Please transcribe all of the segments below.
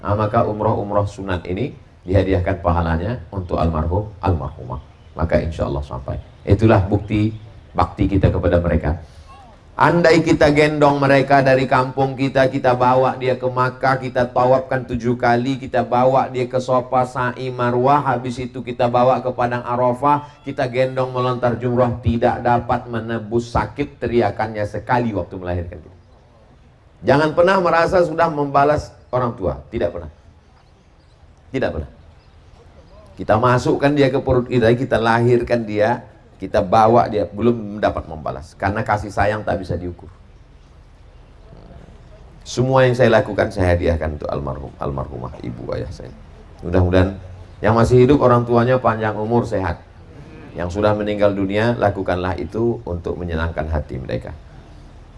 Maka umroh sunat ini dihadiahkan pahalanya untuk almarhum almarhumah. Maka insya Allah sampai. Itulah bukti bakti kita kepada mereka. Andai kita gendong mereka dari kampung kita, kita bawa dia ke Makkah, kita tawafkan 7 kali, kita bawa dia ke Safa, Sa'i, Marwah, habis itu kita bawa ke Padang Arafah, kita gendong melontar jumrah, tidak dapat menebus sakit teriakannya sekali waktu melahirkan kita. Jangan pernah merasa sudah membalas orang tua, tidak pernah. Tidak pernah. Kita masukkan dia ke perut kita lahirkan dia, kita bawa dia, belum dapat membalas. Karena kasih sayang tak bisa diukur. Semua yang saya lakukan saya hadiahkan untuk almarhumah ibu ayah saya. Mudah-mudahan yang masih hidup orang tuanya panjang umur, sehat. Yang sudah meninggal dunia, lakukanlah itu untuk menyenangkan hati mereka.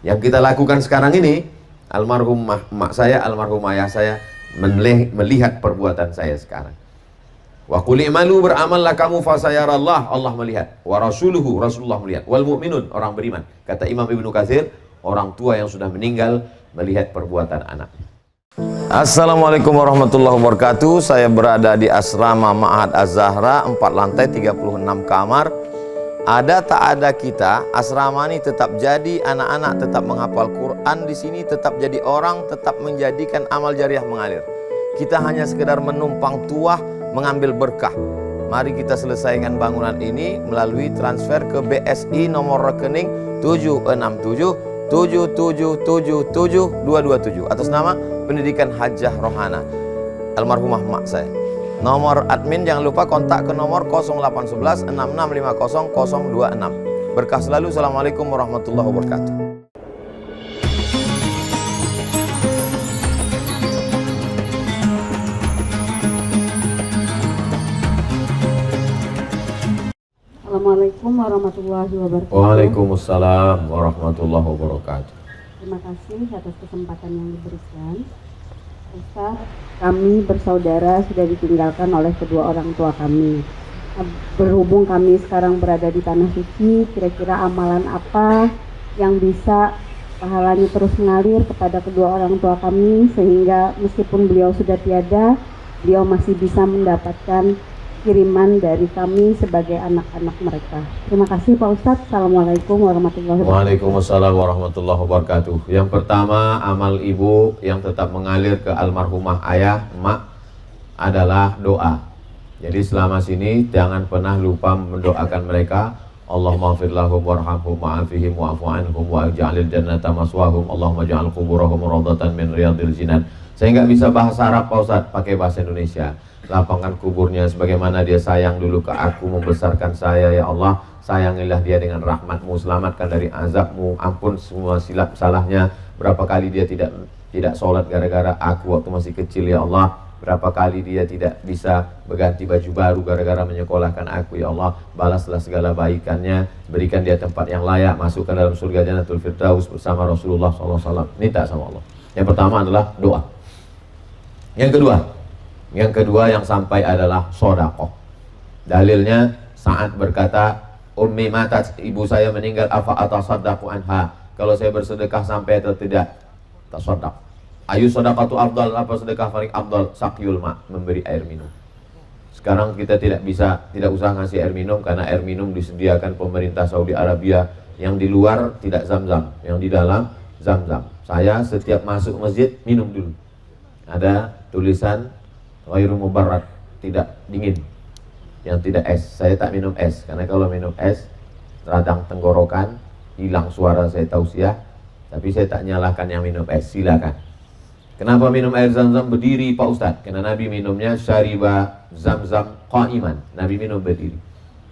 Yang kita lakukan sekarang ini, almarhum mak saya, almarhum ayah saya melihat perbuatan saya sekarang. Wa qul i'malu, beramallah kamu fasayarallah, Allah melihat. Wa rasuluhu, Rasulullah melihat. Wal mu'minun, orang beriman. Kata Imam Ibnu Katsir, orang tua yang sudah meninggal melihat perbuatan anak. Assalamualaikum warahmatullahi wabarakatuh. Saya berada di asrama Ma'had Az-Zahra, 4 lantai, 36 kamar. Ada tak ada kita, asrama ini tetap jadi, anak-anak tetap menghafal Quran di sini, tetap jadi orang, tetap menjadikan amal jariah mengalir. Kita hanya sekedar menumpang tuah, mengambil berkah. Mari kita selesaikan bangunan ini melalui transfer ke BSI nomor rekening 76777772227 atas nama Pendidikan Hajah Rohana, almarhumah mak saya. Nomor admin jangan lupa kontak ke nomor 0811 6650 026. Berkah selalu. Assalamualaikum warahmatullahi wabarakatuh. Assalamualaikum warahmatullahi wabarakatuh. Waalaikumsalam warahmatullahi wabarakatuh. Terima kasih atas kesempatan yang diberikan. Ustaz, kami bersaudara sudah ditinggalkan oleh kedua orang tua kami. Berhubung kami sekarang berada di Tanah Suci, kira-kira amalan apa yang bisa pahalanya terus mengalir kepada kedua orang tua kami, sehingga meskipun beliau sudah tiada, beliau masih bisa mendapatkan kiriman dari kami sebagai anak-anak mereka. Terima kasih Pak Ustadz. Assalamualaikum warahmatullahi wabarakatuh. Waalaikumsalam warahmatullahi wabarakatuh. Yang pertama, amal ibu yang tetap mengalir ke almarhumah ayah, emak adalah doa. Jadi selama sini jangan pernah lupa mendoakan mereka. Allahumma ighfir lahum warhamhum wa'afihim wa'fu anhum wa'j'alil jannata maswahum. Allahumma ja'al quburahum rawdatan min riyadil jinan. Saya nggak bisa bahasa Arab Pak Ustadz, pakai bahasa Indonesia. Lapangkan kuburnya sebagaimana dia sayang dulu ke aku, membesarkan saya, ya Allah. Sayangilah dia dengan rahmatmu, selamatkan dari azabmu, ampun semua silap salahnya. Berapa kali dia tidak sholat gara-gara aku waktu masih kecil, ya Allah. Berapa kali dia tidak bisa berganti baju baru gara-gara menyekolahkan aku, ya Allah. Balaslah segala baikannya, berikan dia tempat yang layak, masukkan dalam surga Jannatul Firdaus bersama Rasulullah SAW. Minta sama Allah. Yang pertama adalah doa. Yang kedua yang sampai adalah sodakoh. Dalilnya Sa'ad berkata, Ummi matat, ibu saya meninggal, afa atasaddaqu anha, kalau saya bersedekah sampai atau tidak? Tasaddaq. Ayu sedekatu afdal, apa sedekah paling afdal? Sakyul ma, memberi air minum. Sekarang kita tidak usah ngasih air minum, karena air minum disediakan pemerintah Saudi Arabia. Yang di luar tidak zam-zam, yang di dalam zam-zam. Saya setiap masuk masjid minum dulu. Ada tulisan ghairu mubarrad, tidak dingin, yang tidak es. Saya tak minum es, karena kalau minum es radang tenggorokan, hilang suara saya tausiah. Tapi saya tak nyalahkan yang minum es, silakan. Kenapa minum air zam-zam berdiri Pak Ustadz? Karena Nabi minumnya syariba zam-zam qa'iman, Nabi minum berdiri.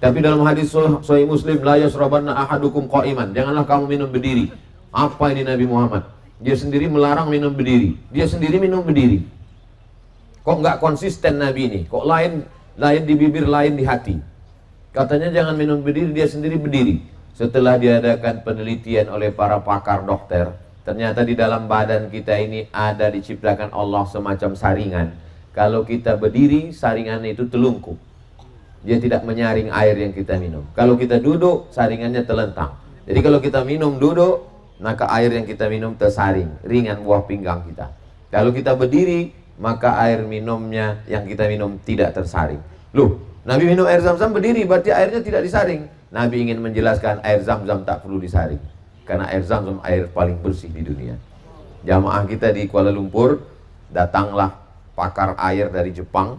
Tapi dalam hadis Sahih Muslim, la yasrabanna ahadukum qa'iman, janganlah kamu minum berdiri. Apa ini Nabi Muhammad? Dia sendiri melarang minum berdiri, dia sendiri minum berdiri. Kok nggak konsisten Nabi ini? Kok lain di bibir, lain di hati? Katanya jangan minum berdiri, dia sendiri berdiri. Setelah diadakan penelitian oleh para pakar dokter, ternyata di dalam badan kita ini ada diciptakan Allah semacam saringan. Kalau kita berdiri, saringan itu telungkup. Dia tidak menyaring air yang kita minum. Kalau kita duduk, saringannya telentang. Jadi kalau kita minum duduk, maka air yang kita minum tersaring, ringan buah pinggang kita. Kalau kita berdiri, maka air minumnya yang kita minum tidak tersaring. Loh, Nabi minum air Zam-Zam berdiri, berarti airnya tidak disaring. Nabi ingin menjelaskan air Zam-Zam tak perlu disaring, karena air Zam-Zam air paling bersih di dunia. Jamaah kita di Kuala Lumpur, datanglah pakar air dari Jepang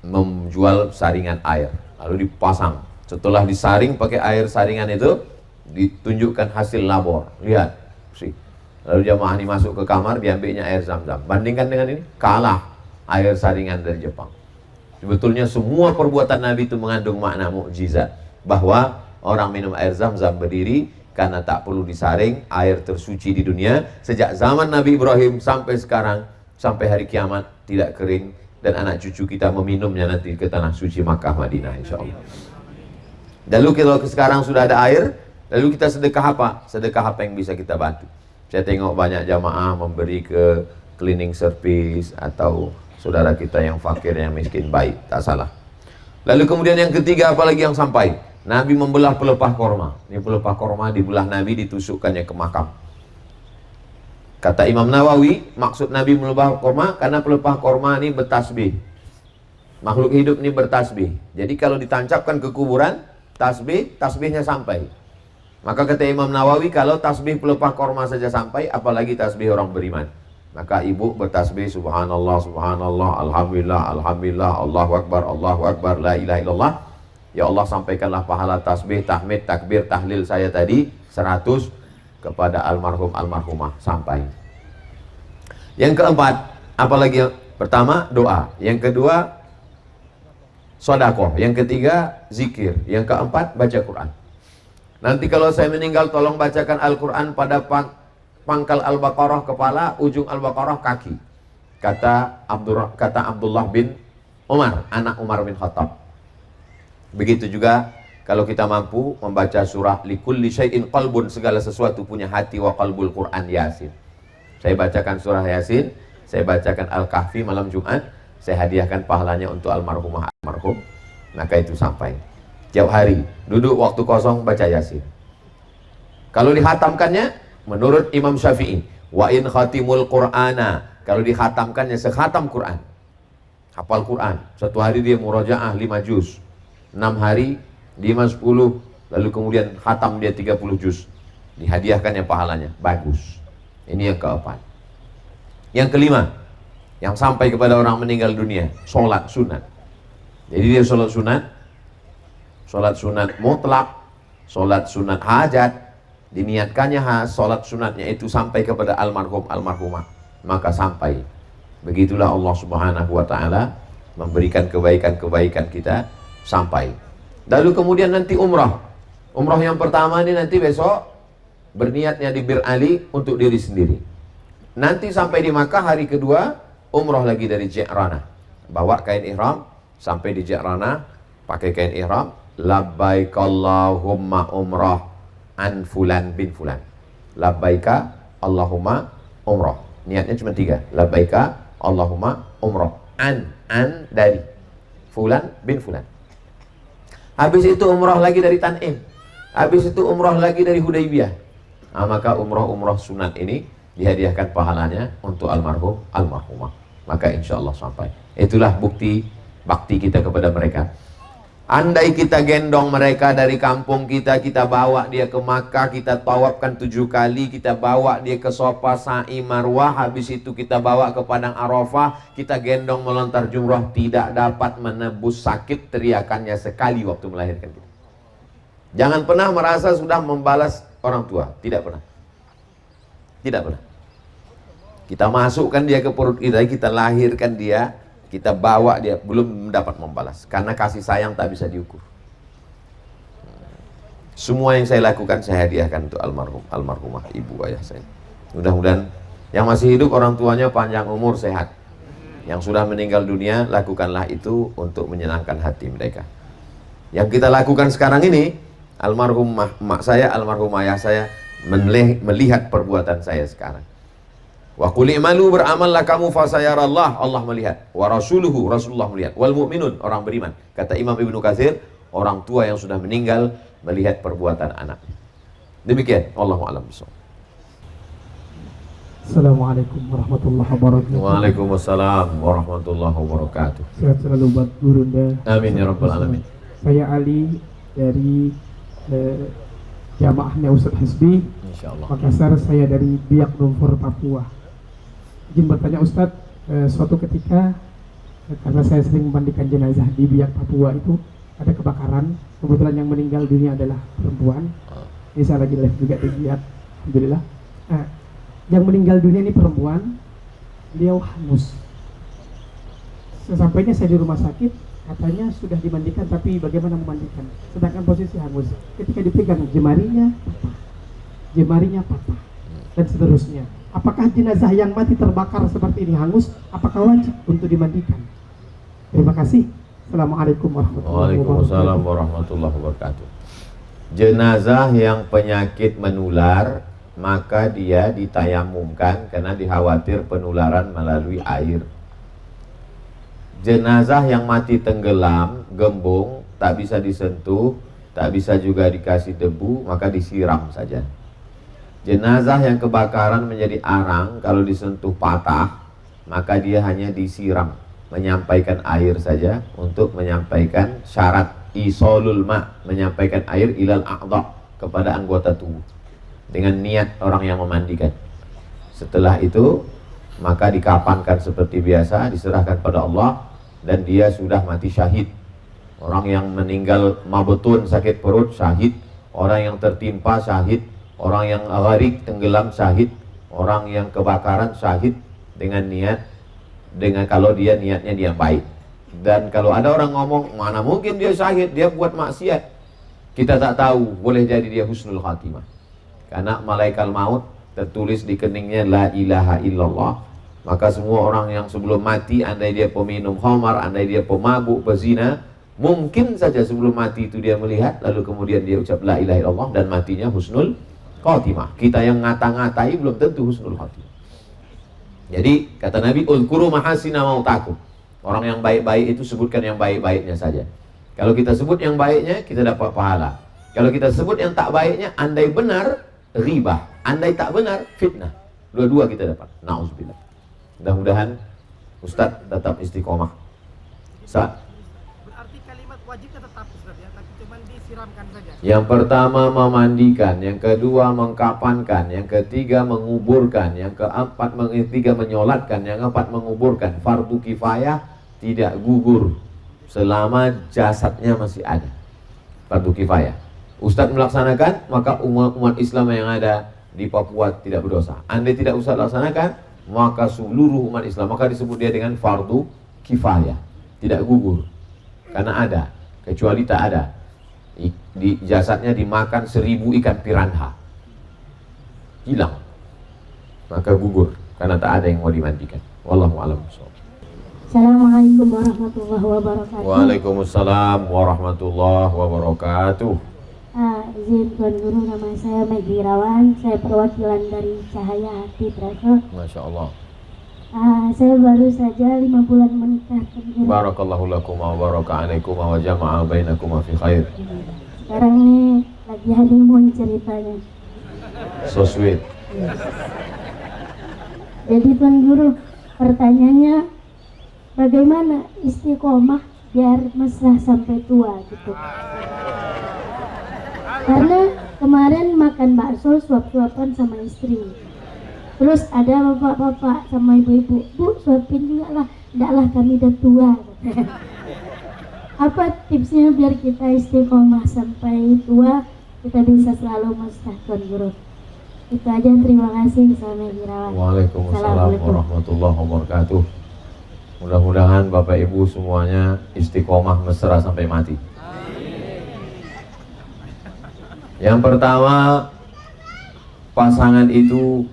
menjual saringan air, lalu dipasang. Setelah disaring pakai air saringan itu, ditunjukkan hasil labor. Lihat, sih. Lalu jamaah ini masuk ke kamar, diambilnya air Zam-Zam. Bandingkan dengan ini, kalah air saringan dari Jepang. Sebetulnya semua perbuatan Nabi itu mengandung makna mukjizat, bahwa orang minum air Zam-Zam berdiri karena tak perlu disaring, air tersuci di dunia sejak zaman Nabi Ibrahim sampai sekarang, sampai hari kiamat tidak kering, dan anak cucu kita meminumnya nanti ke tanah suci Makkah Madinah insyaallah. Lalu kalau sekarang sudah ada air, lalu kita sedekah apa? Sedekah apa yang bisa kita bantu? Saya tengok banyak jamaah memberi ke cleaning service atau saudara kita yang fakir, yang miskin, baik, tak salah. Lalu kemudian yang ketiga, apalagi yang sampai? Nabi membelah pelepah korma. Ini pelepah korma dibelah Nabi, ditusukkannya ke makam. Kata Imam Nawawi, maksud Nabi melepah korma karena pelepah korma ini bertasbih. Makhluk hidup ini bertasbih. Jadi kalau ditancapkan ke kuburan, tasbihnya sampai. Maka kata Imam Nawawi, kalau tasbih pelepah korma saja sampai, apalagi tasbih orang beriman. Maka ibu bertasbih subhanallah, subhanallah, alhamdulillah, alhamdulillah, Allahu akbar, la ilaha illallah. Ya Allah, sampaikanlah pahala tasbih, tahmid, takbir, tahlil saya tadi 100 kepada almarhum almarhumah, sampai. Yang keempat, apalagi? Yang pertama doa, yang kedua sedekah, yang ketiga zikir, yang keempat baca Quran. Nanti kalau saya meninggal, tolong bacakan Al-Quran pada pangkal Al-Baqarah kepala, ujung Al-Baqarah kaki. Kata Abdullah bin Umar, anak Umar bin Khattab. Begitu juga kalau kita mampu membaca surah likulli syai'in qalbun, segala sesuatu punya hati, wa qalbul Quran Yasin. Saya bacakan surah Yasin, saya bacakan Al-Kahfi malam Jumat, saya hadiahkan pahalanya untuk almarhumah almarhum, maka itu sampai. Tiap hari duduk waktu kosong baca Yasin. Kalau dihatamkannya menurut Imam Syafi'i, wa in khatimul Qur'ana, kalau dihatamkannya sekhatam Quran, hafal Quran, satu hari dia murajaah 5 juz, 6 hari 5 10, lalu kemudian khatam dia 30 juz, dihadiahkannya pahalanya, bagus. Ini yang keempat. Yang kelima, yang sampai kepada orang meninggal dunia, sholat sunat. Jadi dia sholat sunat mutlak, sholat sunat hajat, diniatkannya sholat sunatnya itu sampai kepada almarhum almarhumah, maka sampai. Begitulah Allah Subhanahu wa ta'ala memberikan kebaikan-kebaikan kita sampai. Lalu kemudian nanti umrah yang pertama ini nanti besok, berniatnya di Bir Ali untuk diri sendiri. Nanti sampai di Makkah hari kedua, umrah lagi dari Ji'ranah, bawa kain ihram, sampai di Ji'ranah pakai kain ihram, labbaik Allahumma umrah an fulan bin fulan. Labbaika Allahumma umrah. Niatnya cuma 3. Labbaika Allahumma umrah. An dari fulan bin fulan. Habis itu umrah lagi dari Tan'im. Habis itu umrah lagi dari Hudaybiyah. Nah, maka umrah sunat ini dihadiahkan pahalanya untuk almarhum almarhumah. Maka insya Allah sampai. Itulah bukti bakti kita kepada mereka. Andai kita gendong mereka dari kampung kita bawa dia ke Makkah, kita tawafkan 7 kali, kita bawa dia ke Safa, Sa'i, Marwah, habis itu kita bawa ke Padang Arafah, kita gendong melontar jumrah, tidak dapat menebus sakit teriakannya sekali waktu melahirkan kita. Jangan pernah merasa sudah membalas orang tua, tidak pernah. Tidak pernah. Kita masukkan dia ke perut kita lahirkan dia, kita bawa dia, belum mendapat membalas, karena kasih sayang tak bisa diukur. Semua yang saya lakukan saya hadiahkan untuk almarhumah ibu ayah saya. Mudah-mudahan yang masih hidup orang tuanya panjang umur, sehat. Yang sudah meninggal dunia, lakukanlah itu untuk menyenangkan hati mereka. Yang kita lakukan sekarang ini, almarhum mak saya, almarhum ayah saya melihat perbuatan saya sekarang. Wa qul i'malu, beramallah kamu fasayarallah, Allah melihat. Wa rasuluhu, Rasulullah melihat. Wal mu'minun, orang beriman. Kata Imam Ibnu Katsir, orang tua yang sudah meninggal melihat perbuatan anak. Demikian, Allahu a'lam bishawab. Assalamualaikum warahmatullahi wabarakatuh. Waalaikumsalam warahmatullahi wabarakatuh. Sehat selalu buat Gurunda. Amin ya rabbal alamin. Saya Ali dari jamaahnya Ustadz Hasbi Insyaallah. Makassar. Saya dari Biak Numfor, Papua. Izin bertanya Ustadz, suatu ketika karena saya sering memandikan jenazah di Biak Papua itu ada kebakaran. Kebetulan yang meninggal dunia adalah perempuan. Ini saya lagi live juga di Biak, alhamdulillah. Nah, yang meninggal dunia ini perempuan, beliau hangus. Sesampainya saya di rumah sakit, katanya sudah dimandikan, tapi bagaimana memandikan? Sedangkan posisi hangus. Ketika dipegang jemarinya patah, dan seterusnya. Apakah jenazah yang mati terbakar seperti ini hangus? Apakah wajib untuk dimandikan? Terima kasih. Assalamualaikum warahmatullahi Waalaikumsalam wabarakatuh. warahmatullahi wabarakatuh. Jenazah yang penyakit menular, maka dia ditayamumkan karena dikhawatir penularan melalui air. Jenazah yang mati tenggelam, gembung, tak bisa disentuh, tak bisa juga dikasih debu, maka disiram saja. Jenazah yang kebakaran menjadi arang, kalau disentuh patah, maka dia hanya disiram, menyampaikan air saja untuk menyampaikan syarat isolul ma, menyampaikan air ilal a'dha, kepada anggota tubuh dengan niat orang yang memandikan. Setelah itu maka dikafankan seperti biasa, diserahkan pada Allah, dan dia sudah mati syahid. Orang yang meninggal mabutun, sakit perut, syahid. Orang yang tertimpa, syahid. Orang yang gharik, tenggelam, syahid. Orang yang kebakaran, syahid. Dengan niat, dengan kalau dia niatnya dia baik. Dan kalau ada orang ngomong, mana mungkin dia syahid, dia buat maksiat, kita tak tahu, boleh jadi dia husnul khatimah. Karena malaikat maut tertulis di keningnya la ilaha illallah. Maka semua orang yang sebelum mati, andai dia peminum khamar, andai dia pemabuk, pezina, mungkin saja sebelum mati itu dia melihat, lalu kemudian dia ucap la ilaha illallah dan matinya husnul khatimah. Kita yang ngata-ngatai belum tentu husnul khatimah. Jadi kata Nabi, ulkuru mahasina mautakum. Orang yang baik-baik itu sebutkan yang baik-baiknya saja. Kalau kita sebut yang baiknya, kita dapat pahala. Kalau kita sebut yang tak baiknya, andai benar, ribah. Andai tak benar, fitnah. Dua-dua kita dapat. Na'udzubillah. Mudah-mudahan Ustadz tetap istiqomah. Berarti kalimat wajibnya tetap Ustaz ya, tapi cuma disiramkan saja. Yang pertama memandikan, yang kedua mengkapankan, yang ketiga menguburkan, yang keempat menyolatkan, yang keempat menguburkan. Fardu kifayah tidak gugur selama jasadnya masih ada. Fardu kifayah. Ustadz melaksanakan, maka umat Islam yang ada di Papua tidak berdosa. Andai tidak Ustadz laksanakan, maka seluruh umat Islam, maka disebut dia dengan fardu kifayah, tidak gugur. Karena ada, kecuali tak ada. Di jasadnya dimakan 1000 ikan piranha, hilang, maka gugur karena tak ada yang mau dimandikan. Wallahu a'lam bishawab. Assalamualaikum warahmatullahi wabarakatuh. Waalaikumsalam warahmatullahi wabarakatuh. Izin Tuan Guru, nama saya Maggie Irawan. Saya perwakilan dari Cahaya Hati Travel. Masya Allah. Saya baru saja 5 bulan menikah. Tuan Guru. Barakallahu lakum wa baraka alaikum wa jama'a bainakum fi khair. Sekarang nih lagi honeymoon ceritanya. So sweet. Jadi Tuan Guru, pertanyaannya bagaimana istiqomah biar mesra sampai tua gitu. Karena kemarin makan bakso suap-suapan sama istri. Terus ada bapak-bapak sama ibu-ibu, bu suapin juga lah, tidaklah kami udah tua. Apa tipsnya biar kita istiqomah sampai tua, kita bisa selalu mesra Tuan Guru. Itu aja, terima kasih. Assalamualaikum. Waalaikumsalam warahmatullahi wabarakatuh. Mudah-mudahan Bapak Ibu semuanya istiqomah mesra sampai mati. Yang pertama, pasangan itu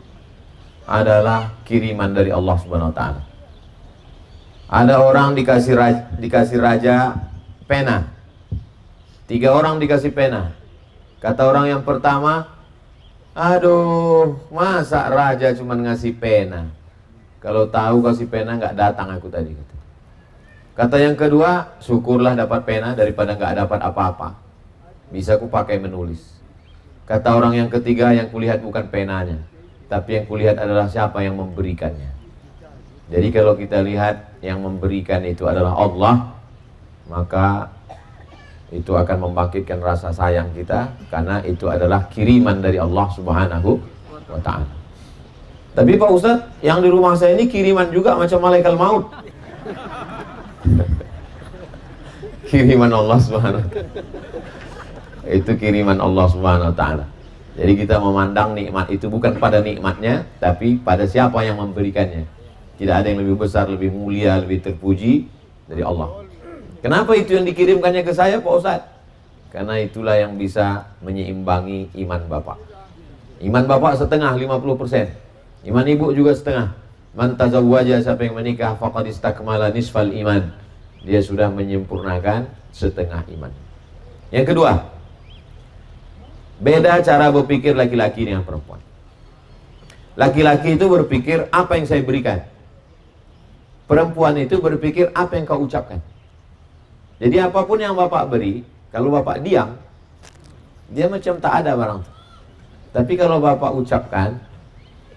adalah kiriman dari Allah Subhanahu wa taala. Ada orang dikasih raja pena. 3 orang dikasih pena. Kata orang yang pertama, aduh, masa raja cuma ngasih pena? Kalau tahu kasih pena nggak datang aku tadi. Kata yang kedua, syukurlah dapat pena daripada nggak dapat apa-apa. Bisa aku pakai menulis. Kata orang yang ketiga, yang kulihat bukan penanya, tapi yang kulihat adalah siapa yang memberikannya. Jadi kalau kita lihat yang memberikan itu adalah Allah, maka itu akan membangkitkan rasa sayang kita, karena itu adalah kiriman dari Allah Subhanahu wa ta'ala. Tapi Pak Ustadz, yang di rumah saya ini kiriman juga macam malaikat maut. Kiriman Allah Subhanahu wa ta'ala. Itu kiriman Allah Subhanahu wa ta'ala. Jadi kita memandang nikmat itu bukan pada nikmatnya, tapi pada siapa yang memberikannya. Tidak ada yang lebih besar, lebih mulia, lebih terpuji dari Allah. Kenapa itu yang dikirimkannya ke saya, Pak Ustadz? Karena itulah yang bisa menyeimbangi iman Bapak. Iman Bapak setengah, 50%. Iman Ibu juga setengah. Man tazawwaja, siapa yang menikah, faqad istakmala nisfal iman. Dia sudah menyempurnakan setengah iman. Yang kedua, beda cara berpikir laki-laki dengan perempuan. Laki-laki itu berpikir apa yang saya berikan. Perempuan itu berpikir apa yang kau ucapkan. Jadi apapun yang Bapak beri, kalau Bapak diam, dia macam tak ada barang. Tapi kalau Bapak ucapkan,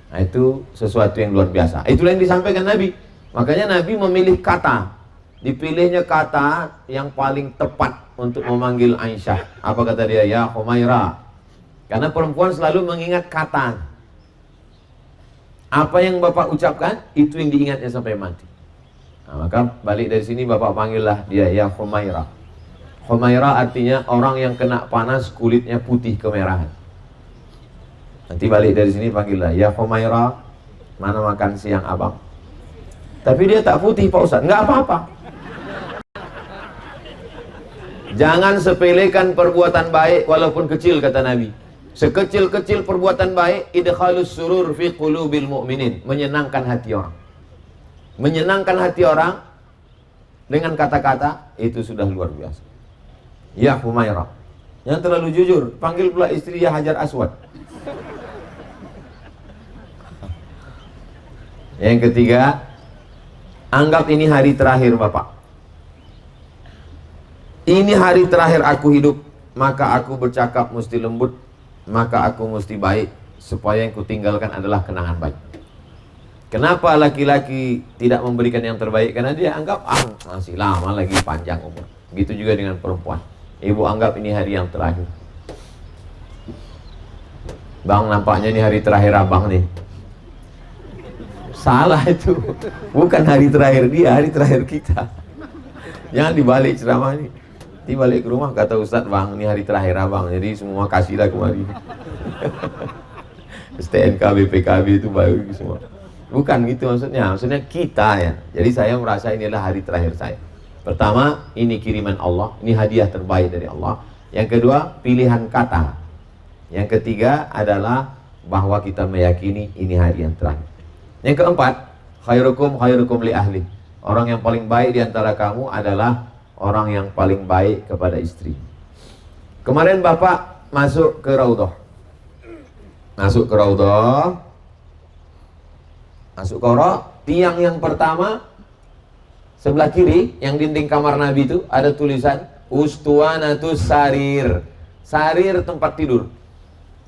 nah itu sesuatu yang luar biasa. Itulah yang disampaikan Nabi. Makanya Nabi memilih kata. Dipilihnya kata yang paling tepat untuk memanggil Aisyah. Apa kata dia? Ya Humaira. Karena perempuan selalu mengingat kata. Apa yang Bapak ucapkan, itu yang diingatnya sampai mati. Nah, maka balik dari sini Bapak panggillah dia ya Humaira. Humaira artinya orang yang kena panas kulitnya putih kemerahan. Nanti balik dari sini panggillah ya Humaira, mana makan siang abang? Tapi dia tak putih Pak Ustadz, nggak apa-apa. Jangan sepelekan perbuatan baik walaupun kecil, kata Nabi. Sekecil-kecil perbuatan baik, idkhalus surur fi qulubil mu'minin, menyenangkan hati orang. Menyenangkan hati orang dengan kata-kata itu sudah luar biasa. Ya Humaira. Yang terlalu jujur, panggil pula istri ya Hajar Aswad. Yang ketiga, anggap ini hari terakhir Bapak. Ini hari terakhir aku hidup, maka aku bercakap mesti lembut, maka aku mesti baik, supaya yang kutinggalkan adalah kenangan baik. Kenapa laki-laki tidak memberikan yang terbaik? Karena dia anggap masih lama lagi, panjang umur. Begitu juga dengan perempuan. Ibu anggap ini hari yang terakhir. Bang, nampaknya ini hari terakhir abang nih. Salah itu. Bukan hari terakhir dia, hari terakhir kita. Jangan dibalik ceramah ini. Dibalik ke rumah kata Ustadz, bang ini hari terakhir abang, jadi semua kasihlah kemari. STNK, BPKB itu baru semua. Bukan gitu maksudnya kita ya. Jadi saya merasa inilah hari terakhir saya. Pertama, ini kiriman Allah, ini hadiah terbaik dari Allah. Yang kedua, pilihan kata. Yang ketiga adalah bahwa kita meyakini ini hari yang terakhir. Yang keempat, khairukum li ahli. Orang yang paling baik di antara kamu adalah orang yang paling baik kepada istri. Kemarin Bapak masuk ke Raudhah. Masuk ke Raudhah. Masuk ke Raudhah, tiang yang pertama sebelah kiri, yang dinding kamar Nabi itu ada tulisan Ustuanatus Sarir. Sarir tempat tidur.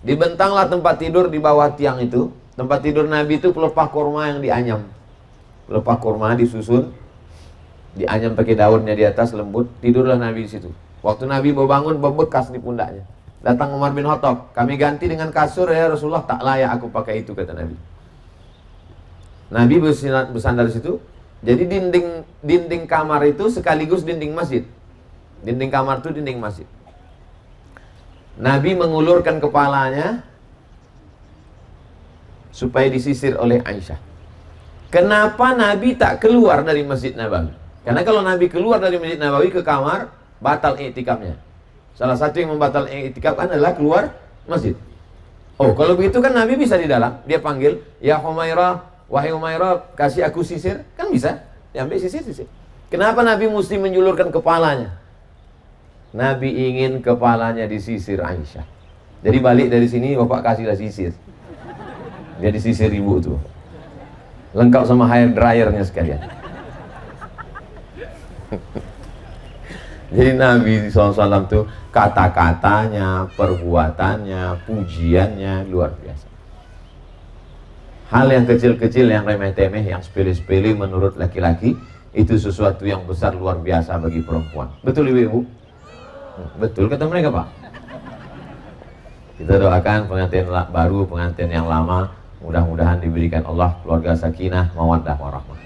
Dibentanglah tempat tidur di bawah tiang itu. Tempat tidur Nabi itu pelepah kurma yang dianyam. Pelepah kurma disusun, dianyam pakai daunnya di atas lembut. Tidurlah Nabi di situ. Waktu Nabi mau bangun berbekas di pundaknya. Datang Umar bin Khattab, kami ganti dengan kasur ya Rasulullah, tak layak aku pakai itu, kata Nabi. Nabi bersandar di situ. Jadi dinding kamar itu sekaligus dinding masjid. Dinding kamar itu dinding masjid. Nabi mengulurkan kepalanya supaya disisir oleh Aisyah. Kenapa Nabi tak keluar dari Masjid Nabawi? Karena kalau Nabi keluar dari Masjid Nabawi ke kamar, batal i'tikafnya. Salah satu yang membatal i'tikaf adalah keluar masjid. Oh, kalau begitu kan Nabi bisa di dalam. Dia panggil, ya Humairah, wahai Humairah, kasih aku sisir. Kan bisa, diambil sisir. Kenapa Nabi mesti menjulurkan kepalanya? Nabi ingin kepalanya disisir Aisyah. Jadi balik dari sini, Bapak kasihlah sisir. Dia disisir ibu tuh. Lengkap sama hair dryernya sekalian. Jadi Nabi SAW tuh kata-katanya, perbuatannya, pujiannya luar biasa. Hal yang kecil-kecil, yang remeh-temeh, yang sepele-sepele menurut laki-laki, itu sesuatu yang besar luar biasa bagi perempuan. Betul ibu-ibu? Betul kata mereka, Pak. Kita doakan pengantin baru, pengantin yang lama, mudah-mudahan diberikan Allah keluarga sakinah, mawaddah, warahmah.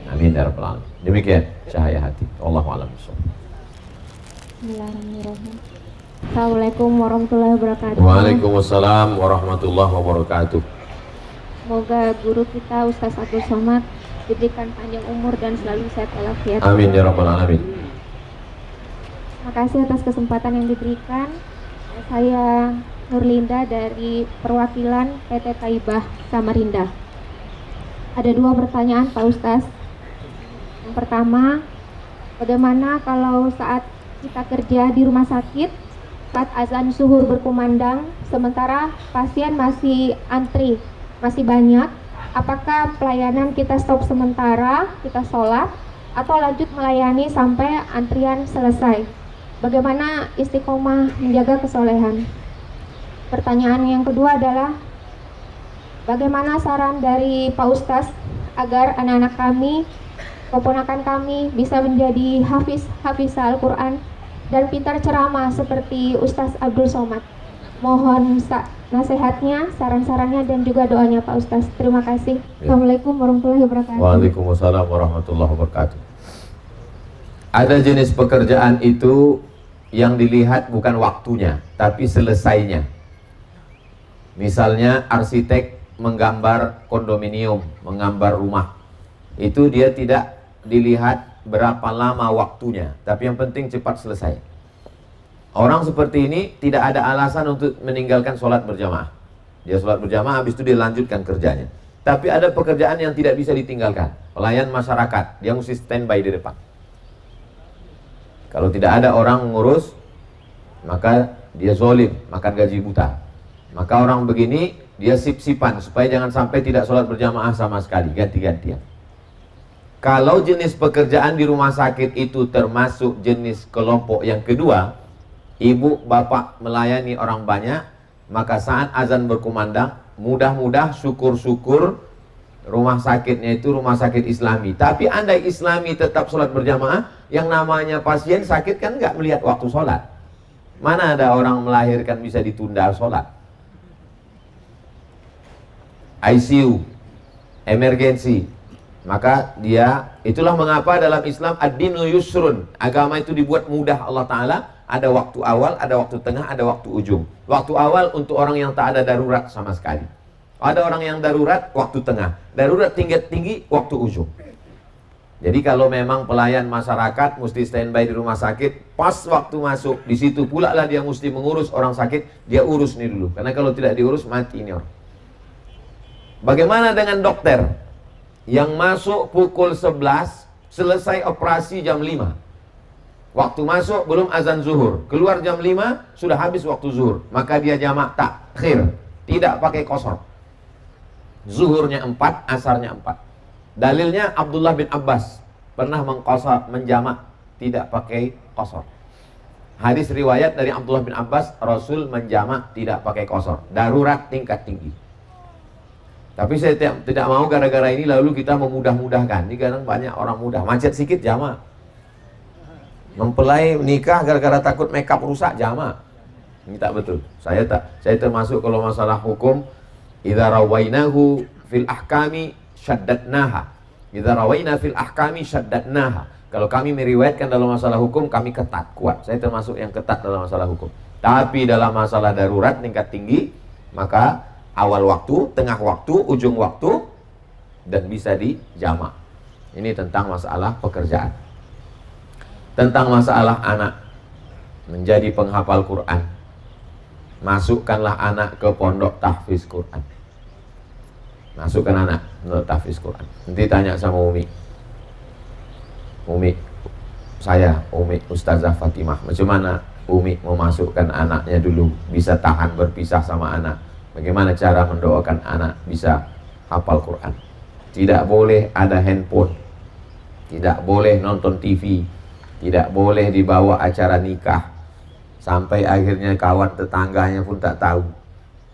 Amin ya rabbal alamin. Demikian cahaya hati. Allahu a'lam bishawab. Bismillahirrahmanirrahim. Assalamualaikum warahmatullahi wabarakatuh. Waalaikumsalam warahmatullahi wabarakatuh. Semoga guru kita Ustaz Abdul Somad diberikan panjang umur dan selalu sehat walafiat. Amin ya rabbal alamin. Terima kasih atas kesempatan yang diberikan. Saya Nurlinda dari perwakilan PT Taibah Samarinda. Ada 2 pertanyaan Pak Ustaz. Yang pertama, bagaimana kalau saat kita kerja di rumah sakit, saat azan zuhur berkumandang, sementara pasien masih antri, masih banyak, apakah pelayanan kita stop sementara, kita sholat, atau lanjut melayani sampai antrian selesai? Bagaimana istiqomah menjaga kesolehan? Pertanyaan yang kedua adalah, bagaimana saran dari Pak Ustaz agar anak-anak kami, keponakan kami bisa menjadi hafizah Al-Quran dan pintar ceramah seperti Ustaz Abdul Somad? Mohon nasihatnya, saran-sarannya, dan juga doanya Pak Ustaz. Terima kasih. Assalamualaikum warahmatullahi wabarakatuh. Waalaikumsalam warahmatullahi wabarakatuh. Ada jenis pekerjaan itu yang dilihat bukan waktunya, tapi selesainya. Misalnya arsitek menggambar kondominium, menggambar rumah. Itu dia tidak dilihat berapa lama waktunya, tapi yang penting cepat selesai. Orang seperti ini tidak ada alasan untuk meninggalkan sholat berjamaah. Dia sholat berjamaah, habis itu dia lanjutkan kerjanya. Tapi ada pekerjaan yang tidak bisa ditinggalkan. Pelayan masyarakat, dia mesti standby di depan. Kalau tidak ada orang mengurus, maka dia zolim, makan gaji buta. Maka orang begini, dia sip-sipan supaya jangan sampai tidak sholat berjamaah sama sekali, ganti-gantian. Kalau jenis pekerjaan di rumah sakit itu termasuk jenis kelompok yang kedua, ibu bapak melayani orang banyak, maka saat azan berkumandang, mudah-mudah syukur-syukur rumah sakitnya itu rumah sakit Islami. Tapi andai Islami tetap sholat berjamaah, yang namanya pasien sakit kan nggak melihat waktu sholat. Mana ada orang melahirkan bisa ditunda sholat? ICU, emergensi. Maka dia, itulah mengapa dalam Islam ad-dinu yusrun, agama itu dibuat mudah Allah Ta'ala. Ada waktu awal, ada waktu tengah, ada waktu ujung. Waktu awal untuk orang yang tak ada darurat sama sekali. Ada orang yang darurat, waktu tengah. Darurat tinggi, waktu ujung. Jadi kalau memang pelayan masyarakat mesti standby di rumah sakit, pas waktu masuk, di situ pula lah dia mesti mengurus orang sakit, dia urus nih dulu. Karena kalau tidak diurus, mati ini orang. Bagaimana dengan dokter yang masuk pukul 11, selesai operasi jam 5? Waktu masuk belum azan zuhur, keluar jam 5 sudah habis waktu zuhur, maka dia jamak takhir, tidak pakai qasar. Zuhurnya 4, asarnya 4. Dalilnya Abdullah bin Abbas pernah mengqasar, menjamak, tidak pakai qasar. Hadis riwayat dari Abdullah bin Abbas, Rasul menjamak tidak pakai qasar, darurat tingkat tinggi. Tapi saya tidak mau gara-gara ini lalu kita memudah-mudahkan. Ini kadang banyak orang mudah, macet sedikit jamak. Mempelai nikah gara-gara takut makeup rusak jamak. Ini tak betul. Saya termasuk kalau masalah hukum, idza rawainahu fil ahkami syaddatnaha. Idza rawaina fil ahkami syaddatnaha. Kalau kami meriwayatkan dalam masalah hukum, kami ketat, kuat. Saya termasuk yang ketat dalam masalah hukum. Tapi dalam masalah darurat tingkat tinggi, maka awal waktu, tengah waktu, ujung waktu, dan bisa dijamak. Ini tentang masalah pekerjaan. Tentang masalah anak menjadi penghafal Quran. Masukkanlah anak ke pondok tahfiz Quran. Masukkan anak ke tahfiz Quran. Nanti tanya sama Umi, Umi Ustazah Fatimah, macam mana Umi memasukkan anaknya dulu bisa tahan berpisah sama anak? Bagaimana cara mendoakan anak bisa hafal Quran? Tidak boleh ada handphone, tidak boleh nonton TV, tidak boleh dibawa acara nikah, sampai akhirnya kawan tetangganya pun tak tahu.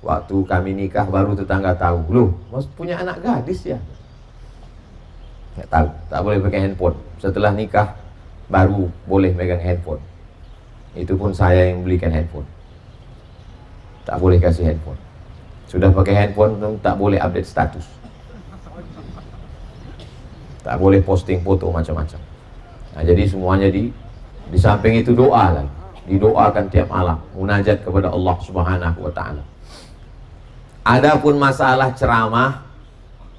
Waktu kami nikah baru tetangga tahu, loh mas punya anak gadis ya? Nggak tahu, tak boleh pakai handphone. Setelah nikah baru boleh megang handphone. Itu pun saya yang belikan handphone. Tak boleh kasih handphone. Sudah pakai handphone tak boleh update status. Tak boleh posting foto macam-macam. Nah, jadi semuanya di samping itu doa lah. Didoakan tiap malam, munajat kepada Allah Subhanahu wa taala. Adapun masalah ceramah,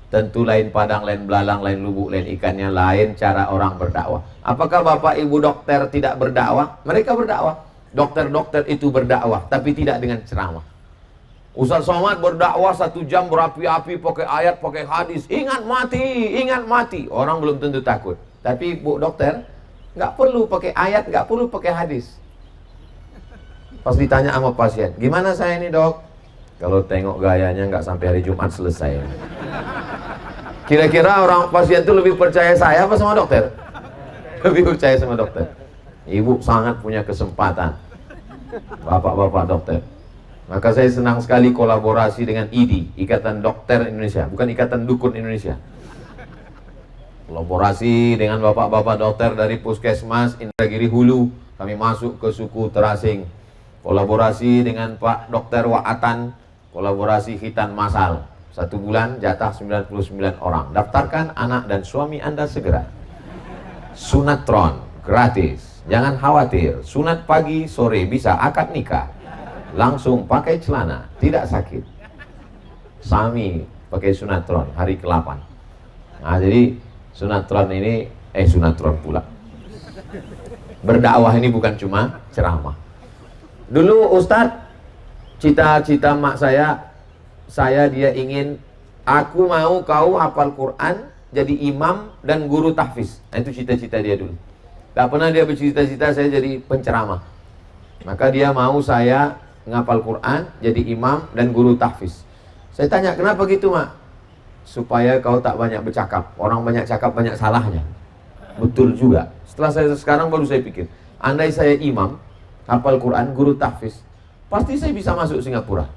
tentu lain padang, lain belalang, lain lubuk, lain ikannya, lain cara orang berdakwah. Apakah Bapak Ibu dokter tidak berdakwah? Mereka berdakwah. Dokter-dokter itu berdakwah, tapi tidak dengan ceramah. Ustaz Somad berdakwah 1 jam berapi-api, pakai ayat, pakai hadis. Ingat mati, ingat mati. Orang belum tentu takut. Tapi Bu dokter, nggak perlu pakai ayat, nggak perlu pakai hadis. Pas ditanya sama pasien, gimana saya ini dok? Kalau tengok gayanya nggak sampai hari Jumat selesai. Kira-kira orang pasien itu lebih percaya saya apa sama dokter? Lebih percaya sama dokter. Ibu sangat punya kesempatan, bapak-bapak dokter. Maka saya senang sekali kolaborasi dengan IDI, Ikatan Dokter Indonesia, bukan Ikatan Dukun Indonesia. Kolaborasi dengan bapak-bapak dokter dari Puskesmas Indragiri Hulu, kami masuk ke suku terasing. Kolaborasi dengan Pak Dokter Wa'atan, kolaborasi khitan masal. 1 bulan jatah 99 orang. Daftarkan anak dan suami Anda segera. Sunatron gratis. Jangan khawatir, sunat pagi sore bisa akad nikah. Langsung pakai celana, tidak sakit. Sami pakai sunatron hari ke-8. Nah, jadi sunatron ini sunatron pula. Berdakwah ini bukan cuma ceramah. Dulu Ustadz, cita-cita mak saya dia ingin, aku mau kau hafal Quran, jadi imam dan guru tahfiz. Nah, itu cita-cita dia dulu. Tak pernah dia bercita-cita saya jadi penceramah. Maka dia mau saya ngapal Quran, jadi imam dan guru tahfiz. Saya tanya, kenapa gitu mak? Supaya kau tak banyak bercakap. Orang banyak cakap banyak salahnya. Betul juga. Sekarang baru saya pikir, andai saya imam, hafal Quran, guru tahfiz, pasti saya bisa masuk Singapura.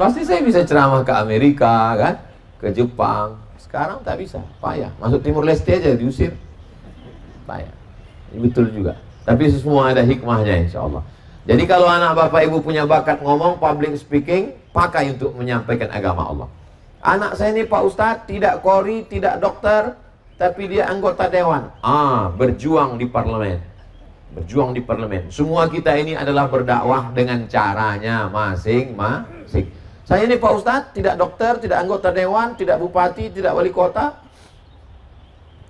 Pasti saya bisa ceramah ke Amerika, kan? Ke Jepang. Sekarang tak bisa, payah. Masuk Timur Leste aja diusir, payah. Ini betul juga. Tapi semua ada hikmahnya insya Allah. Jadi kalau anak bapak ibu punya bakat ngomong, public speaking, pakai untuk menyampaikan agama Allah. Anak saya ini Pak Ustadz, tidak kori, tidak dokter, tapi dia anggota dewan. Berjuang di parlemen. Berjuang di parlemen. Semua kita ini adalah berdakwah dengan caranya masing-masing. Saya ini Pak Ustadz, tidak dokter, tidak anggota dewan, tidak bupati, tidak wali kota.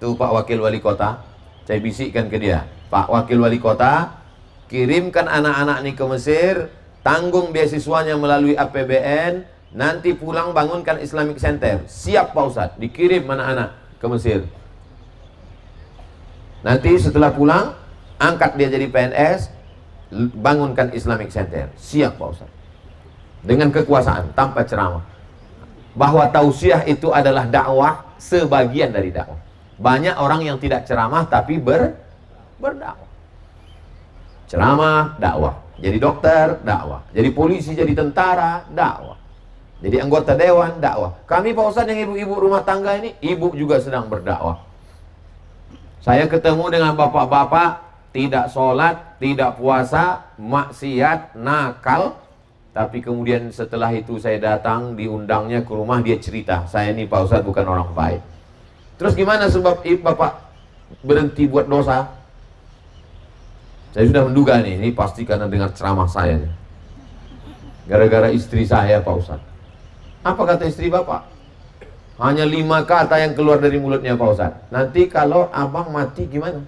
Tuh Pak Wakil Wali Kota, saya bisikkan ke dia, Pak Wakil Wali Kota, kirimkan anak-anak ini ke Mesir, tanggung beasiswanya melalui APBN, nanti pulang bangunkan Islamic Center. Siap Pak Ustadz, dikirim anak-anak ke Mesir. Nanti setelah pulang, angkat dia jadi PNS, bangunkan Islamic Center. Siap Pak Ustadz. Dengan kekuasaan, tanpa ceramah. Bahwa tausiah itu adalah dakwah, sebagian dari dakwah. Banyak orang yang tidak ceramah tapi berdakwah. Ceramah, dakwah. Jadi dokter, dakwah. Jadi polisi, jadi tentara, dakwah. Jadi anggota dewan, dakwah. Kami Pak Ustadz yang ibu-ibu rumah tangga ini, ibu juga sedang berdakwah. Saya ketemu dengan bapak-bapak, tidak sholat, tidak puasa, maksiat, nakal. Tapi kemudian setelah itu saya datang, diundangnya ke rumah, dia cerita, saya ini Pak Ustadz bukan orang baik. Terus gimana sebab bapak berhenti buat dosa? Saya sudah menduga nih, ini pasti karena dengar ceramah saya nih. Gara-gara istri saya Pak Ustadz. Apa kata istri bapak? Hanya 5 kata yang keluar dari mulutnya Pak Ustadz. Nanti kalau abang mati gimana?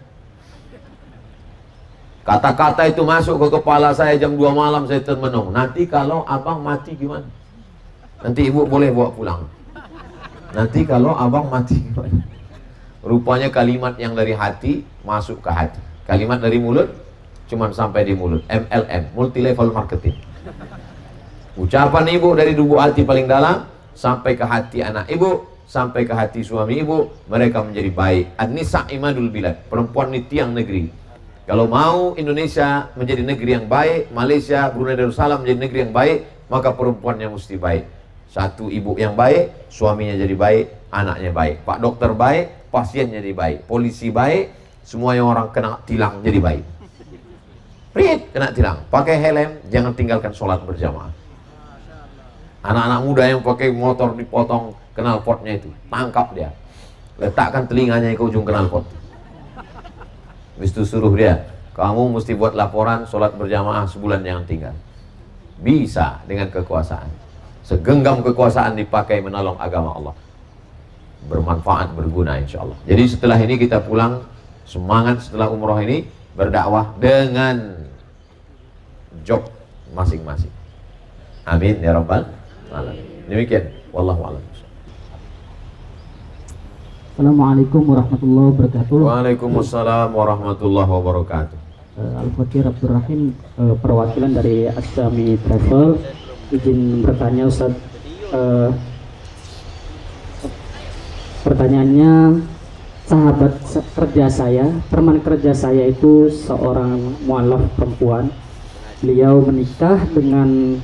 Kata-kata itu masuk ke kepala saya jam 2 malam, saya termenung. Nanti kalau abang mati gimana? Nanti ibu boleh bawa pulang. Nanti kalau abang mati gimana? Rupanya kalimat yang dari hati masuk ke hati. Kalimat dari mulut cuman sampai di mulut. MLM, multi level marketing. Ucapan ibu dari lubuk hati paling dalam sampai ke hati anak ibu, sampai ke hati suami ibu, mereka menjadi baik. An-nisa imadul bilad, perempuan ini tiang negeri. Kalau mau Indonesia menjadi negeri yang baik, Malaysia, Brunei Darussalam menjadi negeri yang baik, maka perempuannya mesti baik. Satu, ibu yang baik, suaminya jadi baik, anaknya baik. Pak dokter baik, pasiennya jadi baik. Polisi baik, semua yang orang kena tilang jadi baik. Prit, kena tilang. Pakai helm, jangan tinggalkan sholat berjamaah. Anak-anak muda yang pakai motor dipotong knalpotnya itu, tangkap dia. Letakkan telinganya ke ujung knalpot. Habis itu suruh dia, kamu mesti buat laporan sholat berjamaah sebulan jangan tinggal. Bisa dengan kekuasaan. Segenggam kekuasaan dipakai menolong agama Allah. Bermanfaat, berguna insya Allah. Jadi setelah ini kita pulang semangat setelah umroh ini berdakwah dengan job masing-masing. Amin ya rabbal alamin. Demikian, wallahu a'lam. Assalamualaikum warahmatullahi wabarakatuh. Waalaikumsalam warahmatullahi wabarakatuh. Al-Fakir Abdurrahim, perwakilan dari Asyami Travel. Izin bertanya Ustaz, pertanyaannya, sahabat kerja saya, teman kerja saya itu seorang mualaf perempuan. Beliau menikah dengan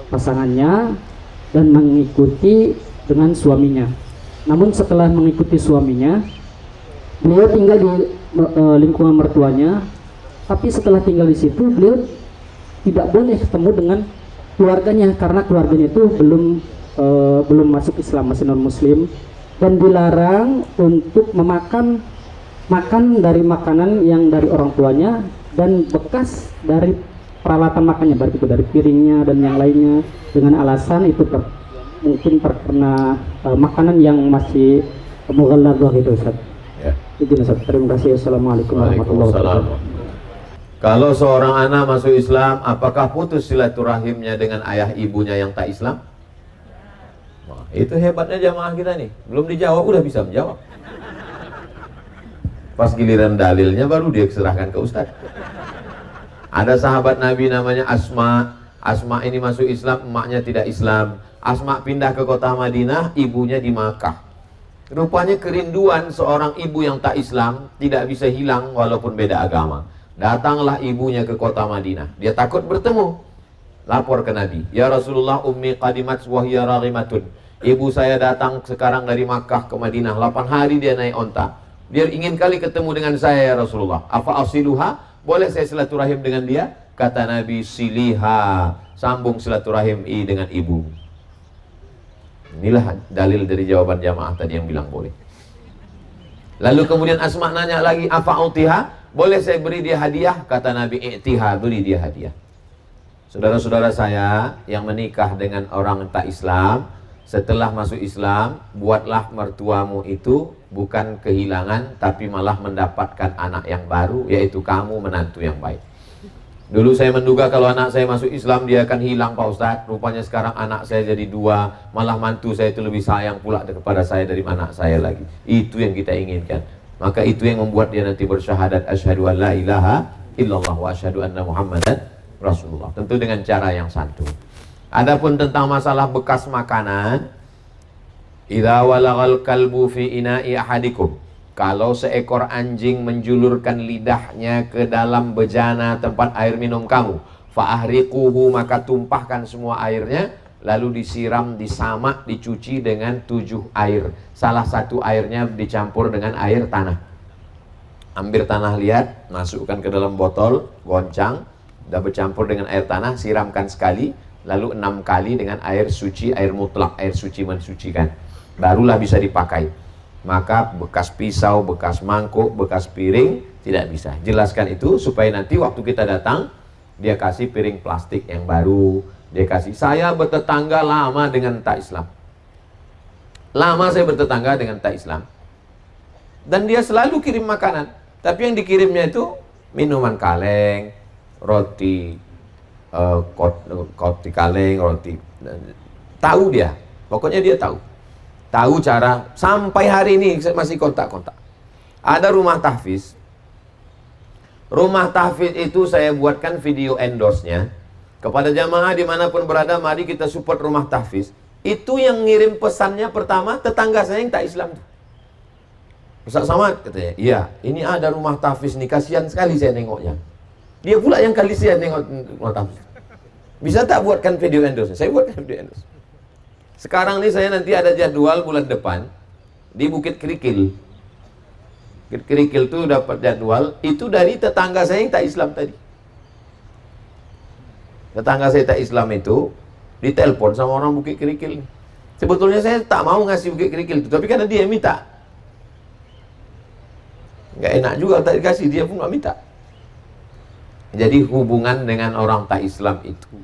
pasangannya dan mengikuti dengan suaminya. Namun setelah mengikuti suaminya, beliau tinggal di lingkungan mertuanya. Tapi setelah tinggal di situ, beliau tidak boleh ketemu dengan keluarganya karena keluarganya itu belum masuk Islam, masih non Muslim, dan dilarang untuk makan dari makanan yang dari orang tuanya dan bekas dari peralatan makannya, berarti itu dari piringnya dan yang lainnya, dengan alasan itu mungkin terkena makanan yang masih mughalladhah gitu Ustaz. Ya. Izin Ustaz. Terima kasih. Assalamualaikum warahmatullahi wabarakatuh. Kalau seorang anak masuk Islam, apakah putus silaturahimnya dengan ayah ibunya yang tak Islam? Wah, itu hebatnya jamaah kita nih. Belum dijawab udah bisa menjawab. Pas giliran dalilnya baru dia serahkan ke Ustaz. Ada sahabat Nabi namanya Asma. Asma ini masuk Islam, emaknya tidak Islam. Asma pindah ke kota Madinah, ibunya di Makkah. Rupanya kerinduan seorang ibu yang tak Islam tidak bisa hilang walaupun beda agama. Datanglah ibunya ke kota Madinah. Dia takut bertemu. Lapor ke Nabi, ya Rasulullah, ummi qadimat wa hiya raghimatun. Ibu saya datang sekarang dari Makkah ke Madinah, 8 hari dia naik onta. Dia ingin kali ketemu dengan saya ya Rasulullah. Apa asiluha? Boleh saya silaturahim dengan dia? Kata Nabi, siliha, sambung silaturahim dengan ibu. Inilah dalil dari jawaban jamaah tadi yang bilang boleh. Lalu kemudian Asma nanya lagi, apa utiha? Boleh saya beri dia hadiah? Kata Nabi, i'tiha, beri dia hadiah. Saudara-saudara saya yang menikah dengan orang tak Islam, setelah masuk Islam, buatlah mertuamu itu bukan kehilangan, tapi malah mendapatkan anak yang baru, yaitu kamu menantu yang baik. Dulu saya menduga kalau anak saya masuk Islam dia akan hilang Pak Ustadz. Rupanya sekarang anak saya jadi 2, malah mantu saya itu lebih sayang pula kepada saya dari anak saya lagi. Itu yang kita inginkan. Maka itu yang membuat dia nanti bersyahadat asyhadu an la ilaha illallah wa asyhadu anna muhammadan rasulullah. Tentu dengan cara yang santun. Adapun tentang masalah bekas makanan, idza walagal kalbu fi ina'i ahadikum, kalau seekor anjing menjulurkan lidahnya ke dalam bejana tempat air minum kamu, fa'ahriquhu, maka tumpahkan semua airnya, lalu disiram, disamak, dicuci dengan 7 air. Salah satu airnya dicampur dengan air tanah. Ambil tanah liat, masukkan ke dalam botol, goncang, sudah bercampur dengan air tanah, siramkan sekali, lalu 6 kali dengan air suci, air mutlak, air suci mensucikan. Barulah bisa dipakai. Maka bekas pisau, bekas mangkuk, bekas piring tidak bisa. Jelaskan itu supaya nanti waktu kita datang, dia kasih piring plastik yang baru. Dia kasih, saya bertetangga lama dengan tak Islam. Lama saya bertetangga dengan tak Islam. Dan dia selalu kirim makanan. Tapi yang dikirimnya itu minuman kaleng, roti, roti kaleng, roti. Tahu dia, pokoknya dia tahu. Tahu cara, sampai hari ini masih kontak-kontak. Ada rumah tahfiz. Rumah tahfiz itu saya buatkan video endorse-nya. Kepada jamaah dimanapun berada, mari kita support rumah tahfiz. Itu yang ngirim pesannya pertama, tetangga saya yang tak Islam. Ustaz Samad katanya, iya, ini ada rumah tahfiz nih, kasihan sekali saya nengoknya. Dia pula yang kasihan nengok rumah tahfiz. Bisa tak buatkan video endorse? Saya buatkan video endorse. Sekarang nih saya nanti ada jadwal bulan depan di Bukit Kerikil. Bukit Kerikil tuh dapat jadwal, itu dari tetangga saya yang tak Islam tadi. Tetangga saya tak Islam itu ditelepon sama orang Bukit Kerikil. Sebetulnya saya tak mau ngasih Bukit Kerikil itu, tapi karena dia yang minta. Nggak enak juga tak dikasih, dia pun nggak minta. Jadi hubungan dengan orang tak Islam itu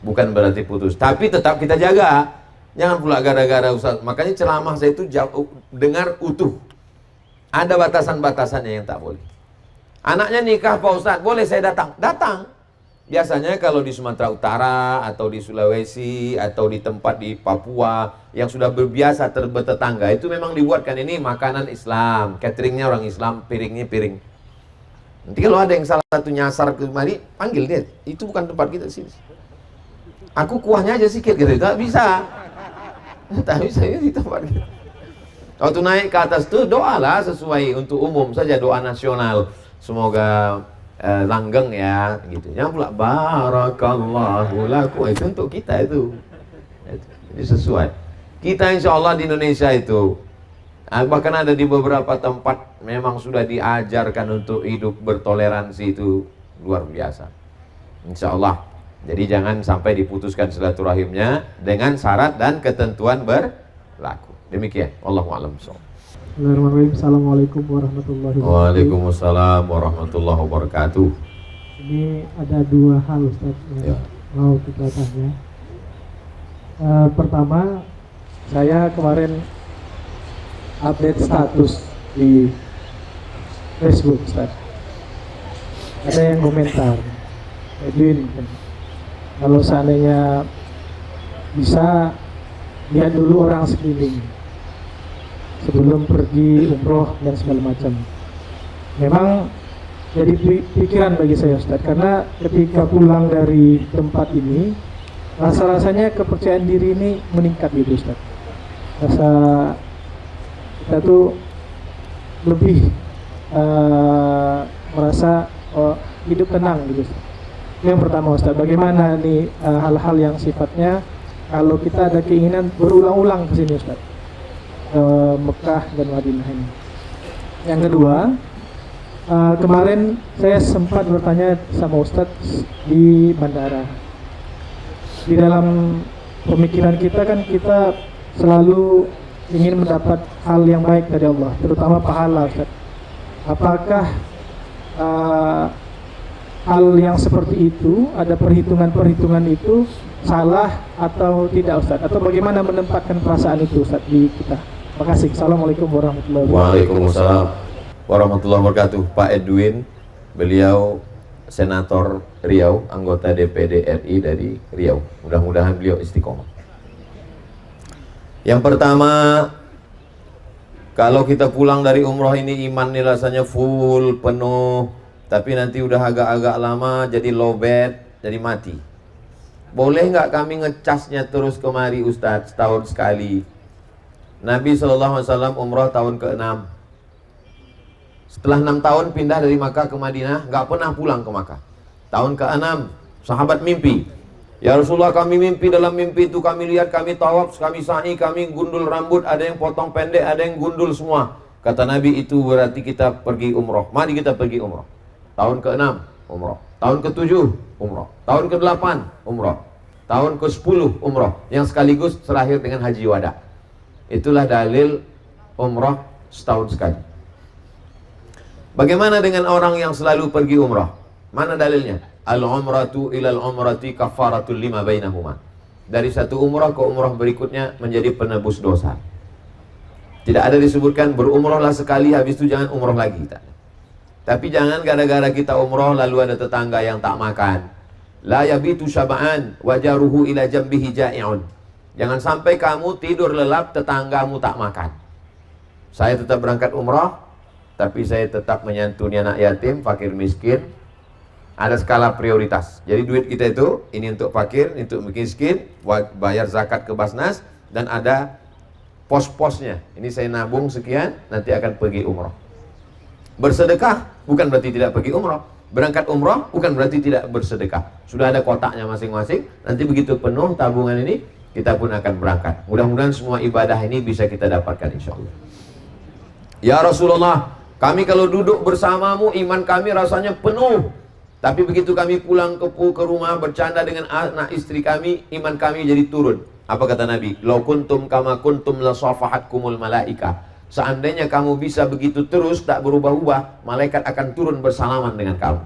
bukan berarti putus, tapi tetap kita jaga. Jangan pula gara-gara Ustaz. Makanya ceramah saya itu dengar utuh. Ada batasan-batasannya yang tak boleh. Anaknya nikah Pak Ustaz, boleh saya datang? Datang. Biasanya kalau di Sumatera Utara atau di Sulawesi atau di tempat di Papua yang sudah berbiasa bertetangga, itu memang dibuatkan ini makanan Islam, cateringnya orang Islam, piringnya piring. Nanti kalau ada yang salah satu nyasar ke mari, panggil dia. Itu bukan tempat kita sini. Aku kuahnya aja sedikit gitu, tak bisa. Tak bisa di tempat kita. Waktu naik ke atas tuh doalah sesuai untuk umum saja, doa nasional. Semoga langgeng ya gitu. Yang pula barakallahu lakum, itu untuk kita itu. Jadi sesuai. Kita insya Allah di Indonesia itu bahkan ada di beberapa tempat memang sudah diajarkan untuk hidup bertoleransi, itu luar biasa. Insya Allah. Jadi jangan sampai diputuskan silaturahimnya dengan syarat dan ketentuan berlaku. Demikian. Wallahu a'lam bishawab. Bismillahirrahmanirrahim. Assalamualaikum warahmatullahi wabarakatuh. Waalaikumsalam warahmatullahi wabarakatuh. Ini ada dua hal Ustaz yang mau kita tanya. Pertama, saya kemarin update status di Facebook Ustaz. Ada yang komentar, Edwin, kalau seandainya bisa lihat dulu orang sekeliling sebelum pergi umroh dan segala macam. Memang jadi pikiran bagi saya Ustaz, karena ketika pulang dari tempat ini rasa-rasanya kepercayaan diri ini meningkat gitu Ustaz. Rasa kita tuh lebih merasa hidup tenang gitu Ustaz. Yang pertama Ustaz, bagaimana nih hal-hal yang sifatnya kalau kita ada keinginan berulang-ulang ke sini Ustaz, Mekah dan Madinah ini. Yang kedua, kemarin saya sempat bertanya sama Ustadz di bandara. Di dalam pemikiran kita kan kita selalu ingin mendapat hal yang baik dari Allah, terutama pahala Ustadz. Apakah hal yang seperti itu, ada perhitungan-perhitungan itu salah atau tidak Ustadz? Atau bagaimana menempatkan perasaan itu Ustadz di kita? Terima kasih. Assalamualaikum warahmatullahi wabarakatuh. Waalaikumsalam warahmatullahi wabarakatuh. Pak Edwin, beliau senator Riau, anggota DPD RI dari Riau. Mudah-mudahan beliau istiqomah. Yang pertama, kalau kita pulang dari umroh ini iman nih rasanya full, penuh, tapi nanti udah agak-agak lama jadi lowbat, jadi mati. Boleh nggak kami ngecasnya terus kemari Ustadz, setahun sekali? Nabi SAW umrah tahun ke-6. Setelah 6 tahun pindah dari Makkah ke Madinah, nggak pernah pulang ke Makkah. Tahun ke-6, sahabat mimpi, ya Rasulullah, kami mimpi, dalam mimpi itu kami lihat, kami tawaf, kami sa'i, kami gundul rambut, ada yang potong pendek, ada yang gundul semua. Kata Nabi, itu berarti kita pergi umroh. Mari kita pergi umroh. Tahun ke-6 umroh, tahun ke-7 umroh, tahun ke-8 umroh, tahun ke-10 umroh, yang sekaligus terakhir dengan haji wada. Itulah dalil umroh setahun sekali. Bagaimana dengan orang yang selalu pergi umroh? Mana dalilnya? Al-umratu ilal umrati kafaratul lima bainahuma. Dari satu umroh ke umroh berikutnya menjadi penebus dosa. Tidak ada disebutkan berumrohlah sekali, habis itu jangan umroh lagi. Tapi jangan gara-gara kita umroh lalu ada tetangga yang tak makan. La yabitu syaba'an wajaruhu ila jambihi ja'i'un. Jangan sampai kamu tidur lelap, tetanggamu tak makan. Saya tetap berangkat umroh, tapi saya tetap menyantuni anak yatim, fakir miskin. Ada skala prioritas. Jadi duit kita itu, ini untuk fakir, ini untuk miskin, bayar zakat ke Basnas, dan ada pos-posnya. Ini saya nabung sekian, nanti akan pergi umroh. Bersedekah bukan berarti tidak pergi umroh. Berangkat umroh bukan berarti tidak bersedekah. Sudah ada kotaknya masing-masing. Nanti begitu penuh tabungan ini, kita pun akan berangkat. Mudah-mudahan semua ibadah ini bisa kita dapatkan insya Allah. Ya Rasulullah, kami kalau duduk bersamamu, iman kami rasanya penuh. Tapi begitu kami pulang ke rumah bercanda dengan anak istri kami, iman kami jadi turun. Apa kata Nabi? Lau kuntum kama kuntum la safahatkumul malaika. Seandainya kamu bisa begitu terus, tak berubah-ubah, malaikat akan turun bersalaman dengan kamu.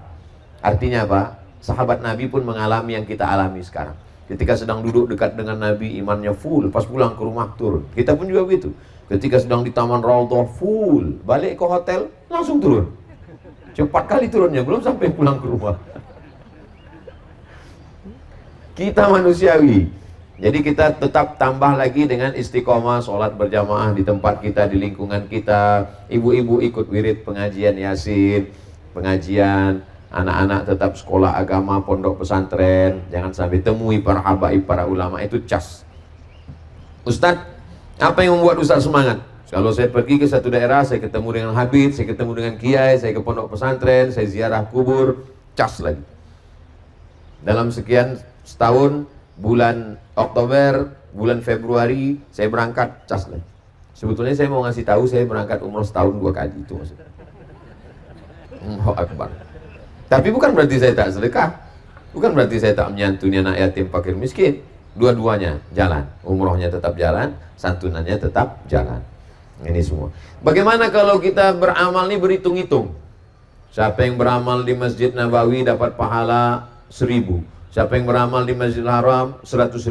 Artinya apa? Sahabat Nabi pun mengalami yang kita alami sekarang. Ketika sedang duduk dekat dengan Nabi, imannya full. Pas pulang ke rumah turun. Kita pun juga begitu. Ketika sedang di Taman Raudhah full, balik ke hotel langsung turun. Cepat kali turunnya, belum sampai pulang ke rumah. Kita manusiawi. Jadi kita tetap tambah lagi dengan istiqomah, sholat berjamaah di tempat kita, di lingkungan kita. Ibu-ibu ikut wirid pengajian Yasin, pengajian. Anak-anak tetap sekolah agama, pondok pesantren. Jangan sampai temui para habaib, para ulama, itu cas. Ustadz, apa yang membuat Ustadz semangat? Kalau saya pergi ke satu daerah, saya ketemu dengan habib, saya ketemu dengan kiai, saya ke pondok pesantren, saya ziarah kubur, cas lagi. Dalam sekian setahun, bulan Oktober, bulan Februari, saya berangkat, cas lagi. Sebetulnya saya mau ngasih tahu, saya berangkat umroh setahun 2 kali, itu maksudnya. Allahu Akbar. Tapi bukan berarti saya tak sedekah, bukan berarti saya tak menyantuni anak yatim, fakir, miskin. Dua-duanya jalan, umrohnya tetap jalan, santunannya tetap jalan. Ini semua. Bagaimana kalau kita beramal ini berhitung-hitung? Siapa yang beramal di Masjid Nabawi dapat pahala 1000. Siapa yang beramal di Masjidil Haram 100.000.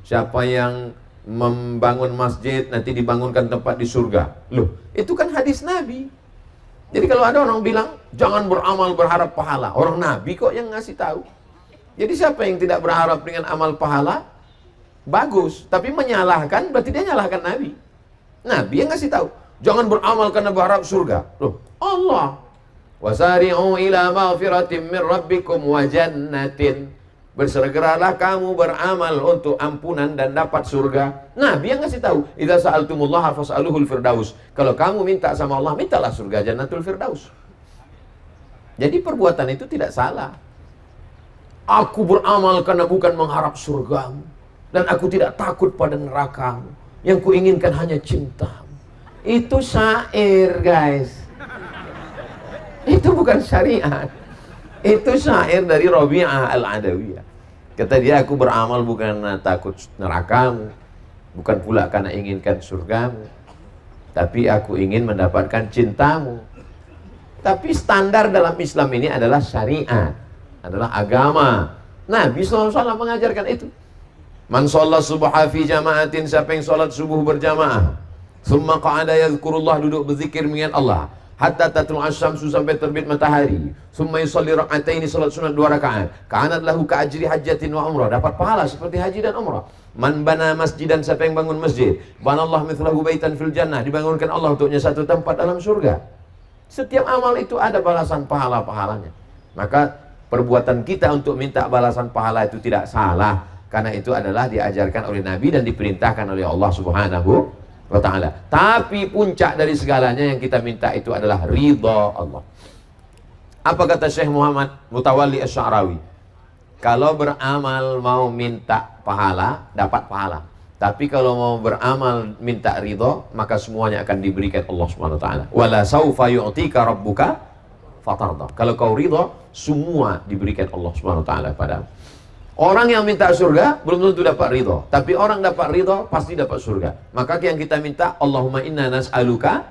Siapa yang membangun masjid nanti dibangunkan tempat di surga. Loh, itu kan hadis Nabi. Jadi kalau ada orang bilang jangan beramal berharap pahala, orang Nabi kok yang ngasih tahu. Jadi siapa yang tidak berharap dengan amal pahala, bagus. Tapi menyalahkan berarti dia nyalahkan Nabi. Nabi yang ngasih tahu, jangan beramal karena berharap surga. Loh, Allah. Wasari'u ila maghfiratin min rabbikum wa jannatin. Bersegeralah kamu beramal untuk ampunan dan dapat surga. Nabi yang ngasih tahu, idza sa'altumullaha fas'aluhul firdaus. Kalau kamu minta sama Allah, mintalah surga Jannatul Firdaus. Jadi perbuatan itu tidak salah. Aku beramal karena bukan mengharap surgamu, dan aku tidak takut pada nerakamu. Yang kuinginkan hanya cintamu. Itu syair, guys. Itu bukan syariat. Itu syair dari Rabi'ah Al-Adawiyah. Kata dia, aku beramal bukan karena takut nerakamu, bukan pula karena inginkan surgamu, tapi aku ingin mendapatkan cintamu. Tapi standar dalam Islam ini adalah syariat, adalah agama. Nabi SAW mengajarkan itu. Man sholat subha fi jama'atin, siapa yang sholat subuh berjamaah, thumma qa'ada yadhkurullah, duduk berzikir mengingat Allah, hatta tatlu'a syamsu, sampai terbit matahari, thumma yusalli rak'ataini, sholat sunat 2 rakaat, ka'anat lahu ka'ajri hajjatin wa umrah, dapat pahala seperti haji dan umrah. Man bana masjidan, siapa yang bangun masjid, banallahu mithlahu baitan fil jannah, dibangunkan Allah untuknya satu tempat dalam surga. Setiap amal itu ada balasan pahala-pahalanya. Maka perbuatan kita untuk minta balasan pahala itu tidak salah, karena itu adalah diajarkan oleh Nabi dan diperintahkan oleh Allah Subhanahu wa ta'ala. Tapi puncak dari segalanya yang kita minta itu adalah ridha Allah. Apa kata Syekh Muhammad Mutawalli Asy-Sya'rawi? Kalau beramal mau minta pahala, dapat pahala. Tapi kalau mau beramal minta ridha, maka semuanya akan diberikan Allah Subhanahu wa ta'ala. Wala saufa yu'tika rabbuka fatarda. Kalau kau ridha, semua diberikan Allah Subhanahu wa ta'ala padamu. Orang yang minta surga belum tentu dapat ridho, tapi orang dapat ridho pasti dapat surga. Maka yang kita minta, Allahumma inna nas'aluka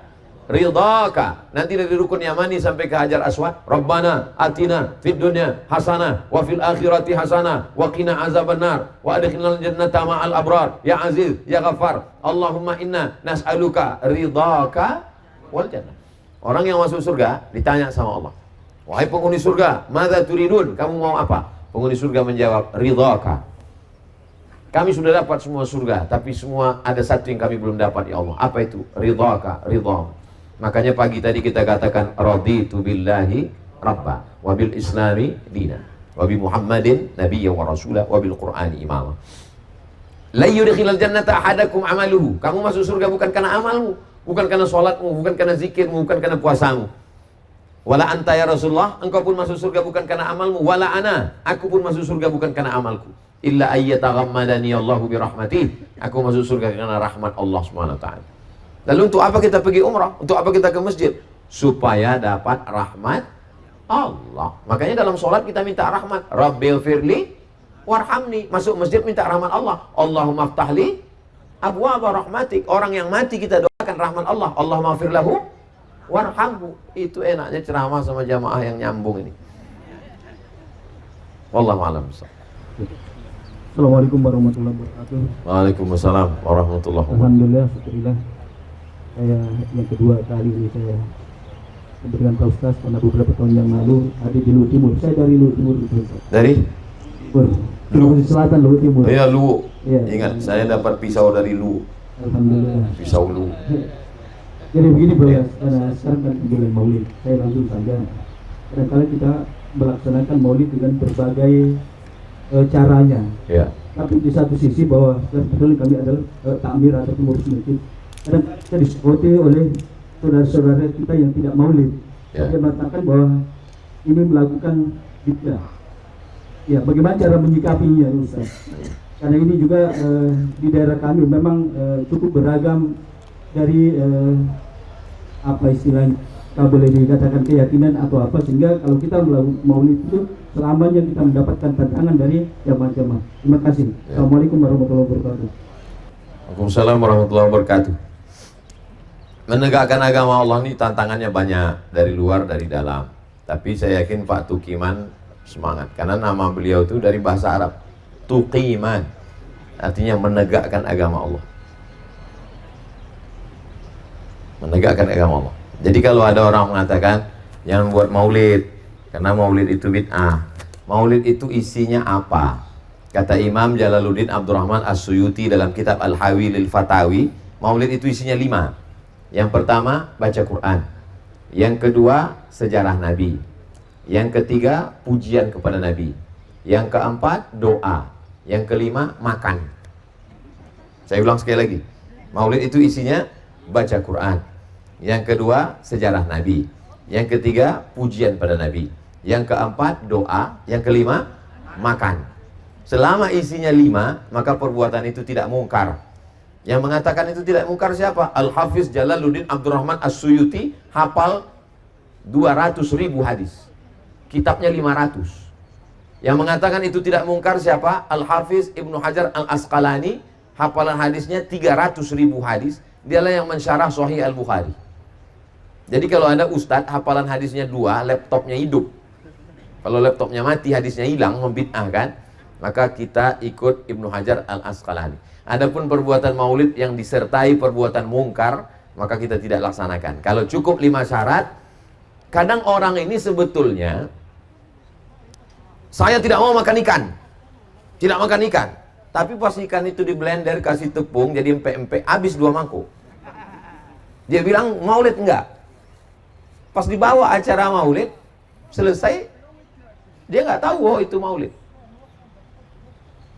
ridhaka. Nanti dari rukun Yamani sampai ke Hajar Aswad, Rabbana atina fid dunya hasanah wa fil akhirati hasanah wa qina azabannar wa adkhilnal jannata ma'al abrar ya aziz ya ghaffar. Allahumma inna nas'aluka ridhaka wal jannah. Orang yang masuk surga ditanya sama Allah, wahai penghuni surga, madza turidun? Kamu mau apa? Penghuni surga menjawab, ridhaka. Kami sudah dapat semua surga, tapi semua ada satu yang kami belum dapat, ya Allah. Apa itu? Ridhaka, ridha. Makanya pagi tadi kita katakan, raditu billahi rabba, wa bil islami dina, wa bi Muhammadin nabiyya wa rasulah, wa bil Qur'ani imama. La yudkhilal jannata ahadakum amaluhu. Kamu masuk surga bukan karena amalmu, bukan karena sholatmu, bukan karena zikirmu, bukan karena puasamu. Wala anta ya Rasulullah, engkau pun masuk surga bukan karena amalmu. Wala ana, aku pun masuk surga bukan karena amalku. Illa ayyataghammadani Allahu birahmatih. Aku masuk surga karena rahmat Allah Subhanahu wa taala. Lalu untuk apa kita pergi umrah? Untuk apa kita ke masjid? Supaya dapat rahmat Allah. Makanya dalam sholat kita minta rahmat. Rabbil firli warhamni. Masuk masjid minta rahmat Allah. Allahumma ftahli abwaaba rahmatik. Orang yang mati kita doakan rahmat Allah. Allahumma firlahu warhamhu. Itu enaknya ceramah sama jamaah yang nyambung ini. Wallahu a'lam bishawab. Assalamualaikum warahmatullahi wabarakatuh. Waalaikumsalam warahmatullahi wabarakatuh. Alhamdulillah, syukurillah. Saya yang kedua kali ini saya memberikan Pak Ustaz karena beberapa tahun yang lalu ada di Luwu Timur. Saya dari Luwu Timur, Ustaz. Dari Timur. Sulawesi Selatan, Luwu Timur. iya Luwu. Iya. Ingat, saya dapat pisau dari Luwu. Alhamdulillah. Pisau Luwu. Jadi begini Pak, karena sekarang kan bulan Maulid, saya langsung saja. Kadang-kadang kita melaksanakan Maulid dengan berbagai caranya. Ya. Tapi di satu sisi bahwa sebetulnya kami adalah takmir atau pengurus masjid. Kadang kita disekoti oleh saudara-saudara kita yang tidak maulid. Ya. Dia mengatakan bahwa ini melakukan bid'ah. Ya, bagaimana cara menyikapinya, Ustaz? Karena ini juga di daerah kami memang cukup beragam dari apa istilahnya, kalau boleh dikatakan keyakinan atau apa, sehingga kalau kita melakukan maulid itu selamanya kita mendapatkan tantangan dari jamaah-jamaah. Terima kasih. Ya. Assalamualaikum warahmatullahi wabarakatuh. Waalaikumsalam warahmatullahi wabarakatuh. Menegakkan agama Allah ini tantangannya banyak, dari luar, dari dalam. Tapi saya yakin Pak Tukiman semangat, karena nama beliau itu dari bahasa Arab, Tukiman, artinya menegakkan agama Allah. Menegakkan agama Allah. Jadi kalau ada orang mengatakan jangan buat maulid karena maulid itu bid'ah. Maulid itu isinya apa? Kata Imam Jalaluddin Abdurrahman As-Suyuti dalam kitab Al-Hawi lil Fatawi, maulid itu isinya 5. Yang pertama baca Quran. Yang kedua sejarah Nabi. Yang ketiga pujian kepada Nabi. Yang keempat doa. Yang kelima makan. Saya ulang sekali lagi. Maulid itu isinya baca Quran. Yang kedua sejarah Nabi. Yang ketiga pujian pada Nabi. Yang keempat doa. Yang kelima makan. Selama isinya 5, maka perbuatan itu tidak mungkar. Yang mengatakan itu tidak mungkar siapa? Al-Hafiz Jalaluddin Abdurrahman As-Suyuti hafal 200.000 hadis. Kitabnya 500. Yang mengatakan itu tidak mungkar siapa? Al-Hafiz Ibnu Hajar Al-Asqalani, hafalan hadisnya 300.000 hadis. Dialah yang mensyarah Sahih Al-Bukhari. Jadi kalau ada ustadz hafalan hadisnya 2, laptopnya hidup. Kalau laptopnya mati, hadisnya hilang, membid'ahkan, maka kita ikut Ibnu Hajar Al-Asqalani. Adapun perbuatan maulid yang disertai perbuatan mungkar, maka kita tidak laksanakan. Kalau cukup 5 syarat, kadang orang ini sebetulnya, saya tidak mau makan ikan, tidak makan ikan. Tapi pas ikan itu di blender, kasih tepung, jadi empek-empek, habis 2 mangkuk. Dia bilang maulid enggak. Pas dibawa acara maulid, selesai, dia nggak tahu oh itu maulid.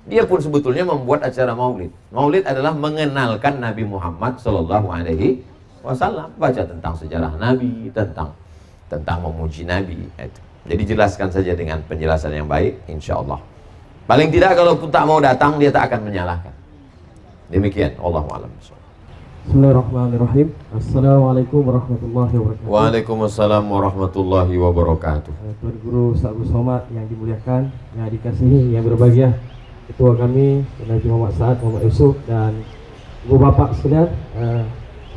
Dia pun sebetulnya membuat acara maulid. Maulid adalah mengenalkan Nabi Muhammad Sallallahu Alaihi Wasallam, baca tentang sejarah Nabi, tentang memuji Nabi. Itu. Jadi jelaskan saja dengan penjelasan yang baik, insya Allah. Paling tidak kalau pun tak mau datang, dia tak akan menyalahkan. Demikian, Allahu a'lam. Bismillahirrahmanirrahim. Assalamualaikum warahmatullahi wabarakatuh. Waalaikumsalam warahmatullahi wabarakatuh. Tuan Guru Ustaz Abu Somad yang dimuliakan, yang dikasihi, yang berbahagia, Ketua kami, Haji Muhammad Sa'ad, Muhammad Yusuf, dan Ibu Bapak sekalian,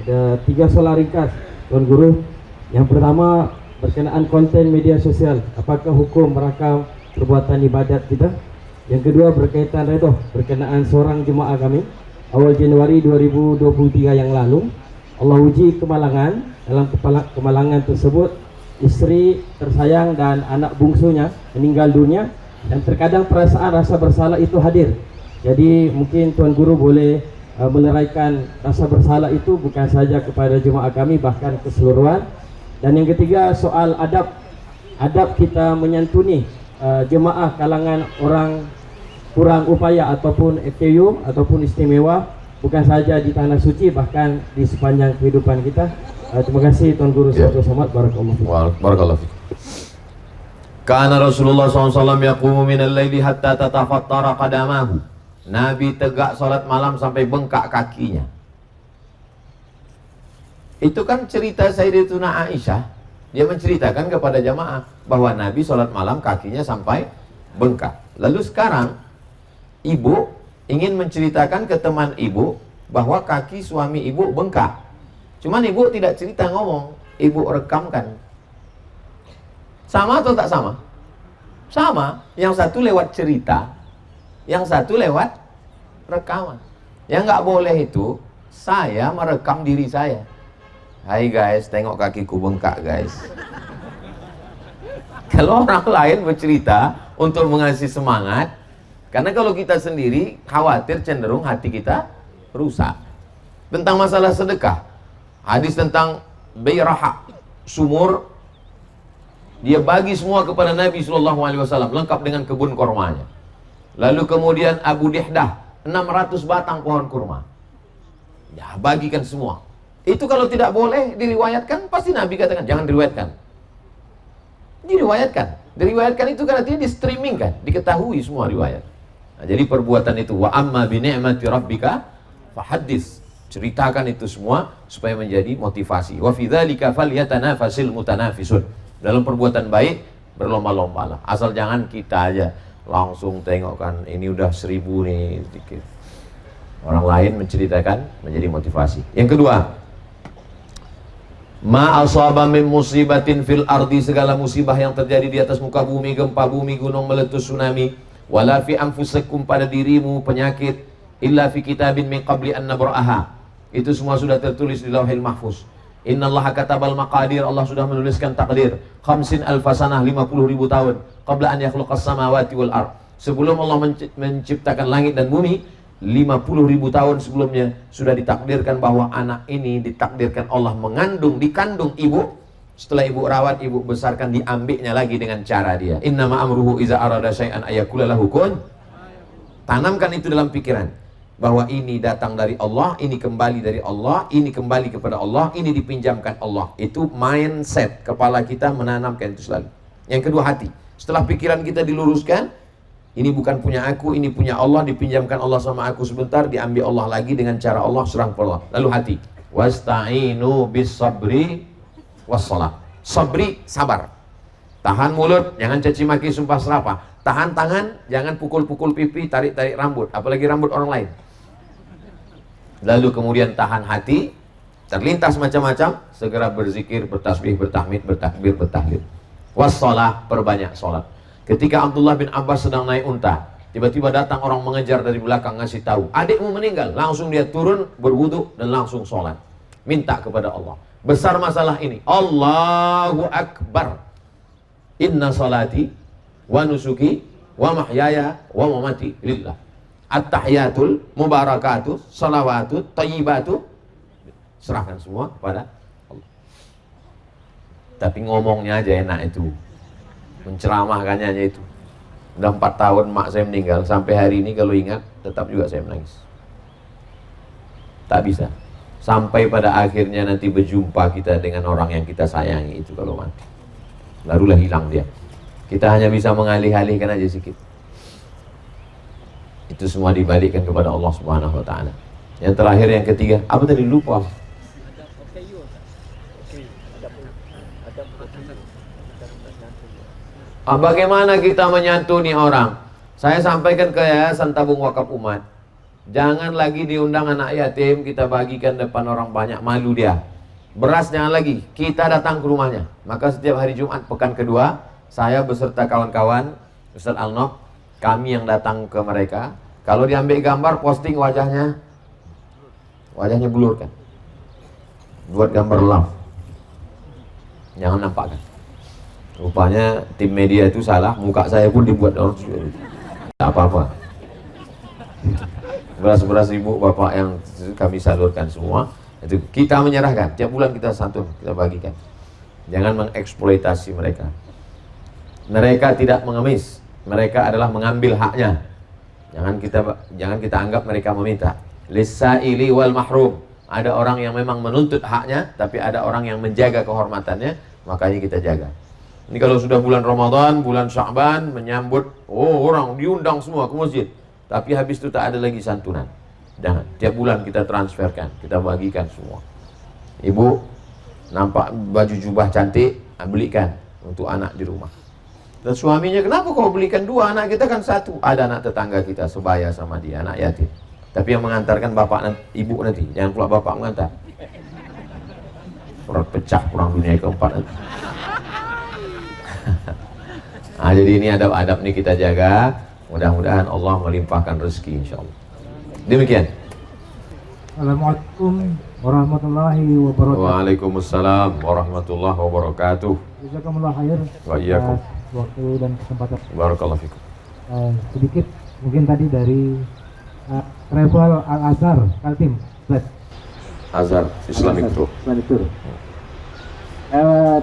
ada 3 soalan ringkas, Tuan Guru. Yang pertama, berkenaan konten media sosial, apakah hukum merakam perbuatan ibadat kita? Yang kedua, berkaitan redha, berkenaan seorang jemaah kami, awal Januari 2023 yang lalu, Allah uji kemalangan. Dalam kemalangan tersebut, istri tersayang dan anak bungsunya meninggal dunia, dan terkadang perasaan rasa bersalah itu hadir. Jadi mungkin Tuan Guru boleh meneraikan rasa bersalah itu bukan saja kepada jemaah kami, bahkan keseluruhan. Dan yang ketiga, soal adab kita menyantuni jemaah kalangan orang kurang upaya ataupun FTU ataupun istimewa, bukan saja di tanah suci, bahkan di sepanjang kehidupan kita. Terima kasih Tuan Guru Saudara Somad. Barakallahu fiik. Barakallahu fiik. Kana Rasulullah SAW yaqumu minal laili hatta tatafattara qadamahu. Nabi tegak salat malam sampai bengkak kakinya. Itu kan cerita Sayyidatuna Aisyah. Dia menceritakan kepada jamaah bahwa Nabi salat malam kakinya sampai bengkak. Lalu sekarang ibu ingin menceritakan ke teman ibu bahwa kaki suami ibu bengkak. Cuman ibu tidak cerita ngomong, ibu rekamkan. Sama atau tak sama? Sama. Yang satu lewat cerita, yang satu lewat rekaman. Yang nggak boleh itu saya merekam diri saya. Hai guys, tengok kakiku bengkak guys. Kalau orang lain bercerita untuk mengasih semangat, karena kalau kita sendiri khawatir cenderung hati kita rusak. Tentang masalah sedekah, hadis tentang Bayrahah, sumur, dia bagi semua kepada Nabi SAW, lengkap dengan kebun kormanya. Lalu kemudian Abu Dihdah, 600 batang pohon kurma, ya bagikan semua. Itu kalau tidak boleh diriwayatkan, pasti Nabi katakan jangan diriwayatkan. Diriwayatkan itu karena dia di streaming kan, diketahui semua riwayat. Nah, jadi perbuatan itu wa amma bi ni'mati rabbika fahaddits, ceritakan itu semua supaya menjadi motivasi. Wa fi dzalika falyatanafasil mutanafisun. Dalam perbuatan baik berlomba-lombalah. Asal jangan kita aja langsung tengok kan ini udah 1000 nih sedikit. Orang lain menceritakan menjadi motivasi. Yang kedua, ma asaba min musibatin fil ardi, segala musibah yang terjadi di atas muka bumi, gempa bumi, gunung meletus, tsunami, wala fi anfusikum, pada dirimu penyakit, illa fi kitabin min qabli an nabra'aha, itu semua sudah tertulis di Lauhil Mahfuz. Innallaha katabal maqadir, Allah sudah menuliskan takdir. 50 alfasanah, 50.000 tahun, qabla an yakhluqas samawati wal ard, sebelum Allah menciptakan langit dan bumi, 50.000 tahun sebelumnya sudah ditakdirkan bahwa anak ini ditakdirkan Allah dikandung ibu. Setelah ibu rawat, ibu besarkan, diambilnya lagi dengan cara dia. Innama amruhu iza arada syai'an ayakula lahu kun. Tanamkan itu dalam pikiran bahwa ini datang dari Allah, ini kembali dari Allah, ini kembali kepada Allah, ini dipinjamkan Allah. Itu mindset kepala kita, menanamkan itu selalu. Yang kedua, hati. Setelah pikiran kita diluruskan, ini bukan punya aku, ini punya Allah, dipinjamkan Allah sama aku sebentar, diambil Allah lagi dengan cara Allah, serang pada Allah. Lalu hati, wasta'inu bis sabri wassalah. Sabri, sabar. Tahan mulut, jangan caci maki, sumpah serapah. Tahan tangan, jangan pukul-pukul pipi, tarik-tarik rambut, apalagi rambut orang lain. Lalu kemudian tahan hati, terlintas macam-macam, segera berzikir, bertasbih, bertahmid, bertakbir, bertahlil. Wassalah, perbanyak sholat. Ketika Abdullah bin Abbas sedang naik unta, tiba-tiba datang orang mengejar dari belakang, ngasih tahu, adikmu meninggal. Langsung dia turun, berwudu, dan langsung sholat. Minta kepada Allah. Besar masalah ini. Allahu Akbar. Inna salati wa nusuki wa mahyaya wa mamati lillah. At-tahiyatul mubarakatuh, salawatuh, tayyibatuh. Serahkan semua kepada Allah. Tapi ngomongnya aja enak itu. Menceramahkannya aja itu. Udah 4 tahun mak saya meninggal, sampai hari ini kalau ingat tetap juga saya menangis. Tak bisa. Sampai pada akhirnya nanti berjumpa kita dengan orang yang kita sayangi itu kalau mati. Barulah hilang dia. Kita hanya bisa mengalih-alihkan aja sedikit. Itu semua dibalikkan kepada Allah Subhanahu wa taala. Yang terakhir, yang ketiga, apa tadi lupa? Bagaimana kita menyantuni orang? Saya sampaikan ke Yayasan Tabung Wakaf Umat, jangan lagi diundang anak yatim, kita bagikan depan orang banyak, malu dia. Beras jangan lagi, kita datang ke rumahnya. Maka setiap hari Jumat pekan kedua, saya beserta kawan-kawan, Ustaz Alnof, kami yang datang ke mereka. Kalau diambil gambar, posting wajahnya blur kan, buat gambar love, jangan nampakkan. Rupanya tim media itu salah, muka saya pun dibuat orang tak apa-apa. Beras-beras ibu bapak yang kami salurkan semua, itu kita menyerahkan, tiap bulan kita santun, kita bagikan. Jangan mengeksploitasi mereka. Mereka tidak mengemis, mereka adalah mengambil haknya. Jangan kita anggap mereka meminta. Lis-sa'ili wal mahrum. Ada orang yang memang menuntut haknya, tapi ada orang yang menjaga kehormatannya, makanya kita jaga. Ini kalau sudah bulan Ramadan, bulan Sya'ban, menyambut, orang diundang semua ke masjid, tapi habis itu tak ada lagi santunan. Jangan, tiap bulan kita transferkan, kita bagikan semua. Ibu nampak baju jubah cantik, belikan untuk anak di rumah. Dan suaminya, kenapa kau belikan dua, anak kita kan satu? Ada anak tetangga kita sebaya sama dia, anak yatim. Tapi yang mengantarkan bapak ibu nanti, jangan pula bapak mengantar. Perut pecah kurang dunia keempat nanti. Nah, jadi ini adab-adab ini kita jaga. Mudah-mudahan Allah melimpahkan rezeki insyaallah. Demikian. Assalamualaikum warahmatullahi wabarakatuh. Waalaikumsalam warahmatullahi wabarakatuh. Jazakumullah khair. Wa iyyakum. Waktu dan kesempatan. Barakallahu fikum. Sedikit mungkin tadi dari Travel Al-Azhar Kaltim. Azhar Islamic Group.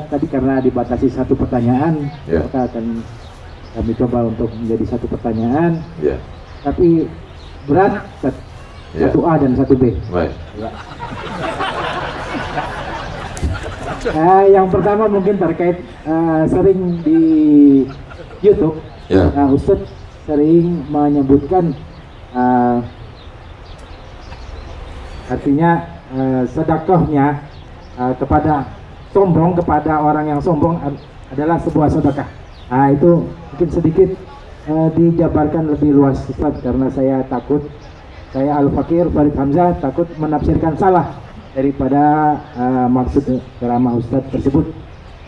Tadi karena dibatasi satu pertanyaan, Ya. kami coba untuk menjadi satu pertanyaan, Ya. tapi berat, Ustaz. Ya. Satu A dan satu B. Baik. Yang pertama mungkin terkait sering di YouTube, Ya. Ustaz sering menyebutkan artinya sedekahnya kepada sombong, kepada orang yang sombong adalah sebuah sedekah. Itu mungkin sedikit dijabarkan lebih luas, Ustaz, karena saya takut, saya Al-Fakir Farid Hamzah takut menafsirkan salah daripada maksud ceramah Ustaz tersebut.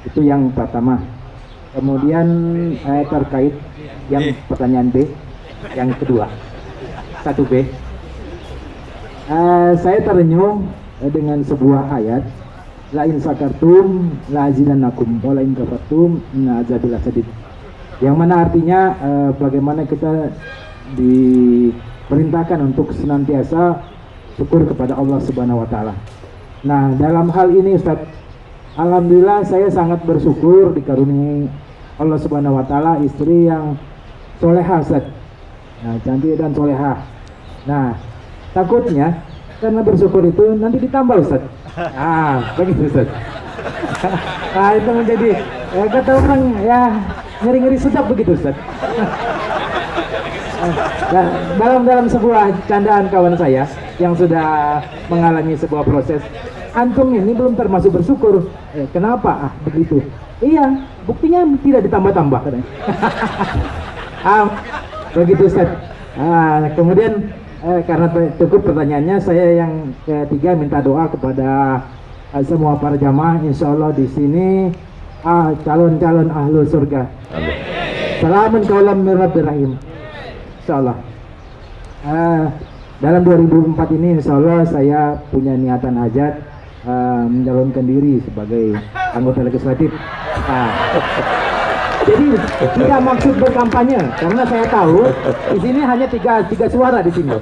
Itu yang pertama. Kemudian terkait yang pertanyaan B, yang kedua, 1B, saya terenyuh dengan sebuah ayat, la in sakartum la azidannakum wa la in kafartum inna azabi lasyadid, yang mana artinya bagaimana kita diperintahkan untuk senantiasa syukur kepada Allah Subhanahu wa taala. Nah, dalam hal ini Ustaz, alhamdulillah saya sangat bersyukur dikaruniai Allah Subhanahu wa taala istri yang solehah, Ustaz. Nah, cantik dan solehah. Nah, takutnya karena bersyukur itu nanti ditambah, Ustaz. Begitu, Ustaz. Itu menjadi kata orang ya ngeri-ngeri sedap begitu, Ustaz. Dalam sebuah candaan kawan saya yang sudah mengalami sebuah proses, antum ini belum termasuk bersyukur. Kenapa? Begitu. Iya, buktinya tidak ditambah-tambah katanya. Begitu, Ustaz. Kemudian karena cukup pertanyaannya, saya yang ketiga minta doa kepada semua para jamaah, insya Allah di sini calon-calon ahlul surga. Salamun kaulam min rabbir rahim. Insya Allah. Dalam 2004 ini insya Allah saya punya niatan hajat mencalonkan diri sebagai anggota legislatif. Jadi tidak maksud berkampanye, karena saya tahu di sini hanya tiga suara di sini.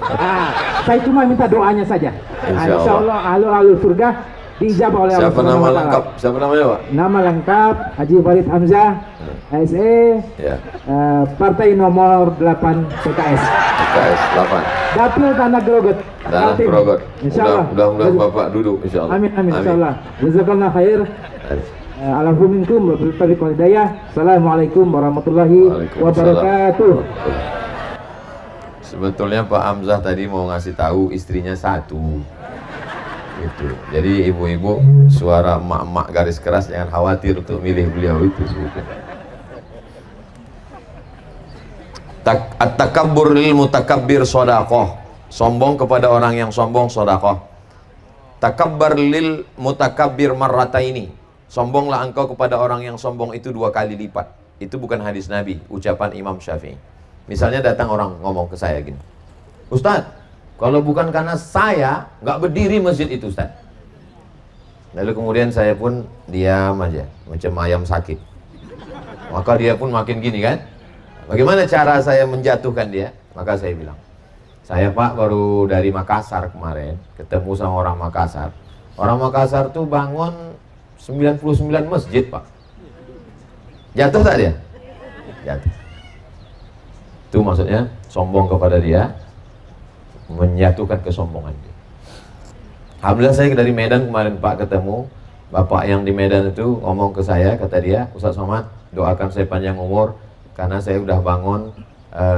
Saya cuma minta doanya saja. Insya Allah ahlul surga diijabah oleh Allah. Siapa nama lengkap? Siapa namanya, Pak? Nama lengkap Haji Farid Hamzah, SE, Ya. Partai nomor 8 PKS. PKS 8. Dapil Tanah Grogot. Tanah Kaltim. Grogot. Insyaallah. Mudah-mudahan Bapak duduk insyaallah. Amin insyaallah. Jazakallahu khair. Alhamdulillah bertariq hidayah. Assalamualaikum warahmatullahi wabarakatuh. Sebetulnya Pak Hamzah tadi mau ngasih tahu istrinya satu. Gitu. Jadi ibu-ibu suara emak-emak garis keras jangan khawatir untuk milih beliau itu sebetulnya. At-takabbur lil mutakabbir shadaqah. Sombong kepada orang yang sombong sedekah. Takabbar lil mutakabbir marrataini. Sombonglah engkau kepada orang yang sombong itu 2 kali lipat. Itu bukan hadis Nabi, ucapan Imam Syafi'i. Misalnya datang orang ngomong ke saya gini, Ustadz, kalau bukan karena saya nggak berdiri masjid itu, Ustadz. Lalu kemudian saya pun diam aja, macam ayam sakit. Maka dia pun makin gini kan. Bagaimana cara saya menjatuhkan dia? Maka saya bilang, saya Pak baru dari Makassar kemarin, ketemu sama orang Makassar. Orang Makassar tuh bangun 99 masjid, Pak. Jatuh tak dia? Jatuh. Itu maksudnya sombong kepada dia, menjatuhkan kesombongan dia. Alhamdulillah saya dari Medan kemarin Pak ketemu Bapak yang di Medan itu ngomong ke saya, kata dia, Ustaz Somad doakan saya panjang umur karena saya udah bangun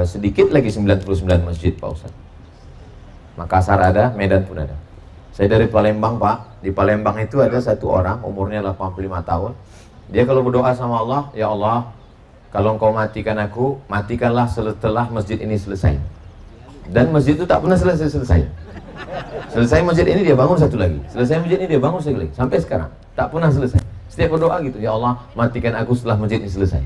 sedikit lagi 99 masjid Pak Ustaz. Makassar ada, Medan pun ada. Saya dari Palembang Pak, di Palembang itu ada satu orang umurnya 85 tahun. Dia kalau berdoa sama Allah, ya Allah, kalau engkau matikan aku, matikanlah setelah masjid ini selesai. Dan masjid itu tak pernah selesai. Selesai masjid ini dia bangun satu lagi, selesai masjid ini dia bangun satu lagi, sampai sekarang tak pernah selesai. Setiap berdoa gitu, ya Allah matikan aku setelah masjid ini selesai.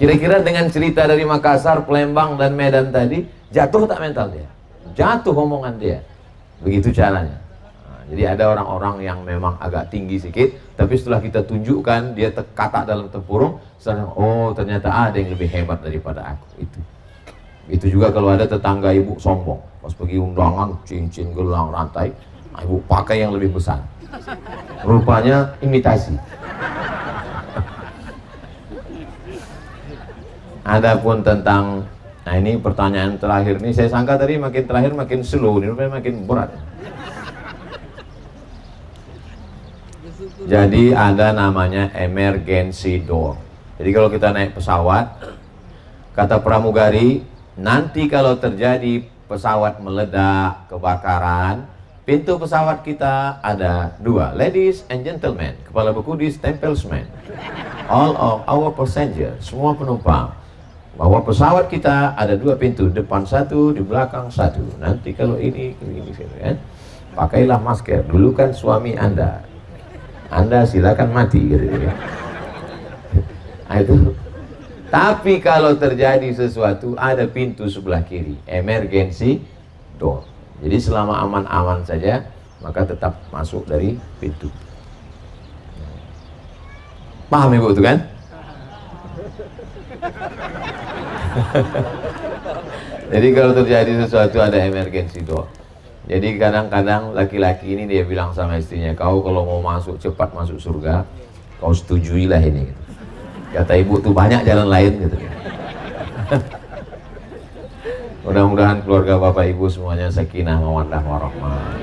Kira-kira dengan cerita dari Makassar, Palembang dan Medan tadi, jatuh tak mental dia? Jatuh omongan dia. Begitu caranya. Nah, jadi ada orang-orang yang memang agak tinggi sedikit, tapi setelah kita tunjukkan dia kata dalam tempurung, setelah, oh ternyata ada yang lebih hebat daripada aku. Itu juga kalau ada tetangga ibu sombong, pas pergi undangan cincin gelang rantai, ibu pakai yang lebih besar, rupanya imitasi. Adapun tentang, nah ini pertanyaan terakhir nih, saya sangka tadi makin terakhir makin slow, ini rupanya makin berat. Jadi ada namanya emergency door. Jadi kalau kita naik pesawat, kata pramugari, nanti kalau terjadi pesawat meledak, kebakaran, pintu pesawat kita ada dua, ladies and gentlemen, kepala buku stempelsman, all of our passengers, semua penumpang, bahwa pesawat kita ada dua pintu, depan satu, di belakang satu. Nanti kalau ini kan, pakailah masker. Dulu kan suami Anda silakan mati gitu ya. Nah, itu. Tapi kalau terjadi sesuatu, ada pintu sebelah kiri, emergency door. Jadi selama aman-aman saja, maka tetap masuk dari pintu. Paham ibu itu kan? Jadi kalau terjadi sesuatu ada emergency door. Jadi kadang-kadang laki-laki ini dia bilang sama istrinya, kau kalau mau masuk cepat masuk surga, kau setujuilah ini gitu. Kata ibu tuh banyak jalan lain gitu. Mudah-mudahan keluarga bapak ibu semuanya sakinah mawaddah warahmah,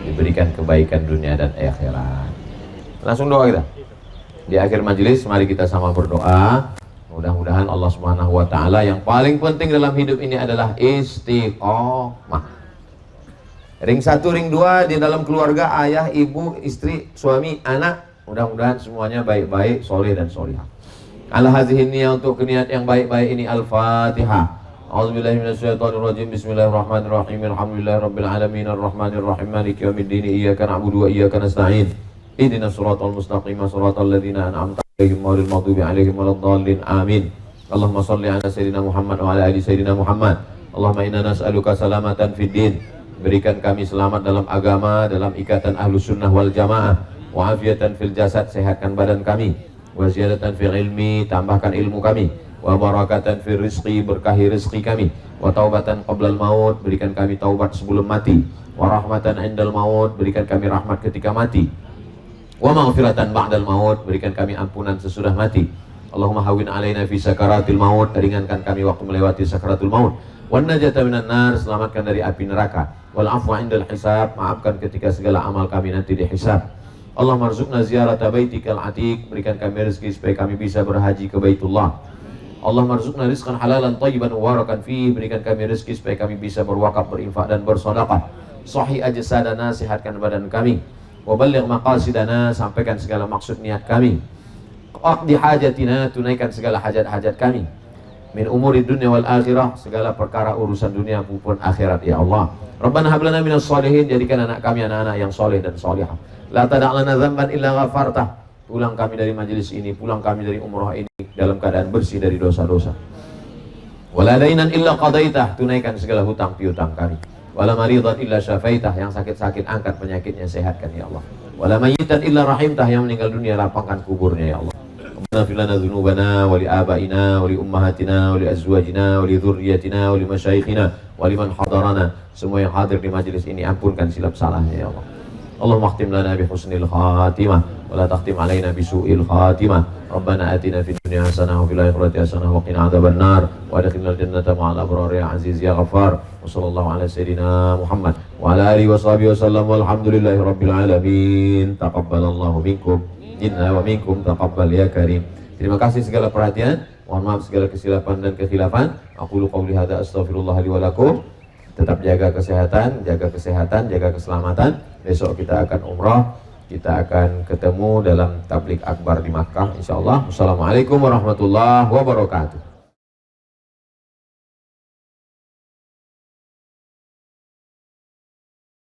diberikan kebaikan dunia dan akhirat. Langsung doa kita. Di akhir majelis mari kita sama berdoa. Mudah-mudahan Allah Subhanahu wa taala, yang paling penting dalam hidup ini adalah istiqomah. Ring 1, ring 2 di dalam keluarga, ayah, ibu, istri, suami, anak, mudah-mudahan semuanya baik-baik, soleh dan solihah. Ala hadhihi niyyah, untuk niat yang baik-baik ini. Al-Fatihah. A'udzubillahi minasyaitonirrajim. Bismillahirrahmanirrahim. Alhamdulillahirabbil alamin arrahmanir rahim maliki yaumiddin. Iyyaka na'budu wa iyyaka nasta'in. Ihdinas siratal mustaqim, siratal ladzina an'amta 'alaihim ghairil maghdubi 'alaihim waladdallin. Amin. Allahumma shalli ala sayyidina Muhammad wa ala ali sayyidina Muhammad. Allahumma inna nas'aluka salamatan fid din. Berikan kami selamat dalam agama, dalam ikatan ahlus sunnah wal jamaah. Wa afiatan fil jasad, sehatkan badan kami. Wa ziyadatan fil ilmi, tambahkan ilmu kami. Wa barakatan fil rizqi, berkahi rizqi kami. Wa taubatan qablal maut, berikan kami taubat sebelum mati. Wa rahmatan indal maut, berikan kami rahmat ketika mati. Wa maghfiratan ba'dal maut, berikan kami ampunan sesudah mati. Allahumma hawwin alaina fi sakaratil maut, ringankan kami waktu melewati sakaratul maut. Wan najata minan nar, selamatkan dari api neraka. Wal afwa indal hisab, maafkan ketika segala amal kami nanti dihisab. Allahumma rzuqna ziyarata baitikal atiq, berikan kami rezeki supaya kami bisa berhaji ke Baitullah. Allahumma rzuqna rizqan halalan thayyiban mubarakan fihi, berikan kami rezeki supaya kami bisa berwakaf, berinfak dan bersedekah. Sahih ajsadana, sehatkan badan kami. Wa balligh maqasidana, sampaikan segala maksud niat kami. Aqdi hajatina, tunaikan segala hajat-hajat kami. Min umuri dunia wal akhirah, segala perkara urusan dunia maupun akhirat ya Allah. Rabbana hab lana minas sholihin, jadikan anak kami anak-anak yang soleh dan solihah. La tada' lana dzamban illa ghafartah, pulang kami dari majelis ini, pulang kami dari umrah ini dalam keadaan bersih dari dosa-dosa. Wala dainan illa qadaitah, tunaikan segala hutang piutang kami. Wala maridan illa syafaitah, yang sakit-sakit angkat penyakitnya, sehatkan ya Allah. Wala mayyitan illa rahimtah, yang meninggal dunia lapangkan kuburnya ya Allah. Rabbana lana dzunubana wa li abaina wa li ummahatina wa li azwajina wa li dzurriyyatina wa li masyayikhina wa liman hadarana, semua yang hadir di majelis ini ampunkan silap salahnya ya Allah. Allahumma khtim lana bi husnil khatimah ولا تختم علينا بسوء الخاتمة ربنا آتنا في الدنيا حسنة وفي الآخرة حسنة وقنا عذاب النار وأدخلنا الجنة مع الأبرار يا عزيز يا غفار وصلى الله على سيدنا محمد وعلى آله وصحبه وسلم والحمد لله رب العالمين تقبل الله منكم إنا ومنكم تقبل يا كريم. Terima kasih segala perhatian, mohon maaf segala kesilapan dan kekhilafan. Aqulu qouli hadza astaghfirullah li wa lakum. Tetap jaga kesehatan, jaga keselamatan. Besok kita akan umrah, kita akan ketemu dalam tablik akbar di Makkah insyaallah. Wassalamualaikum warahmatullahi wabarakatuh.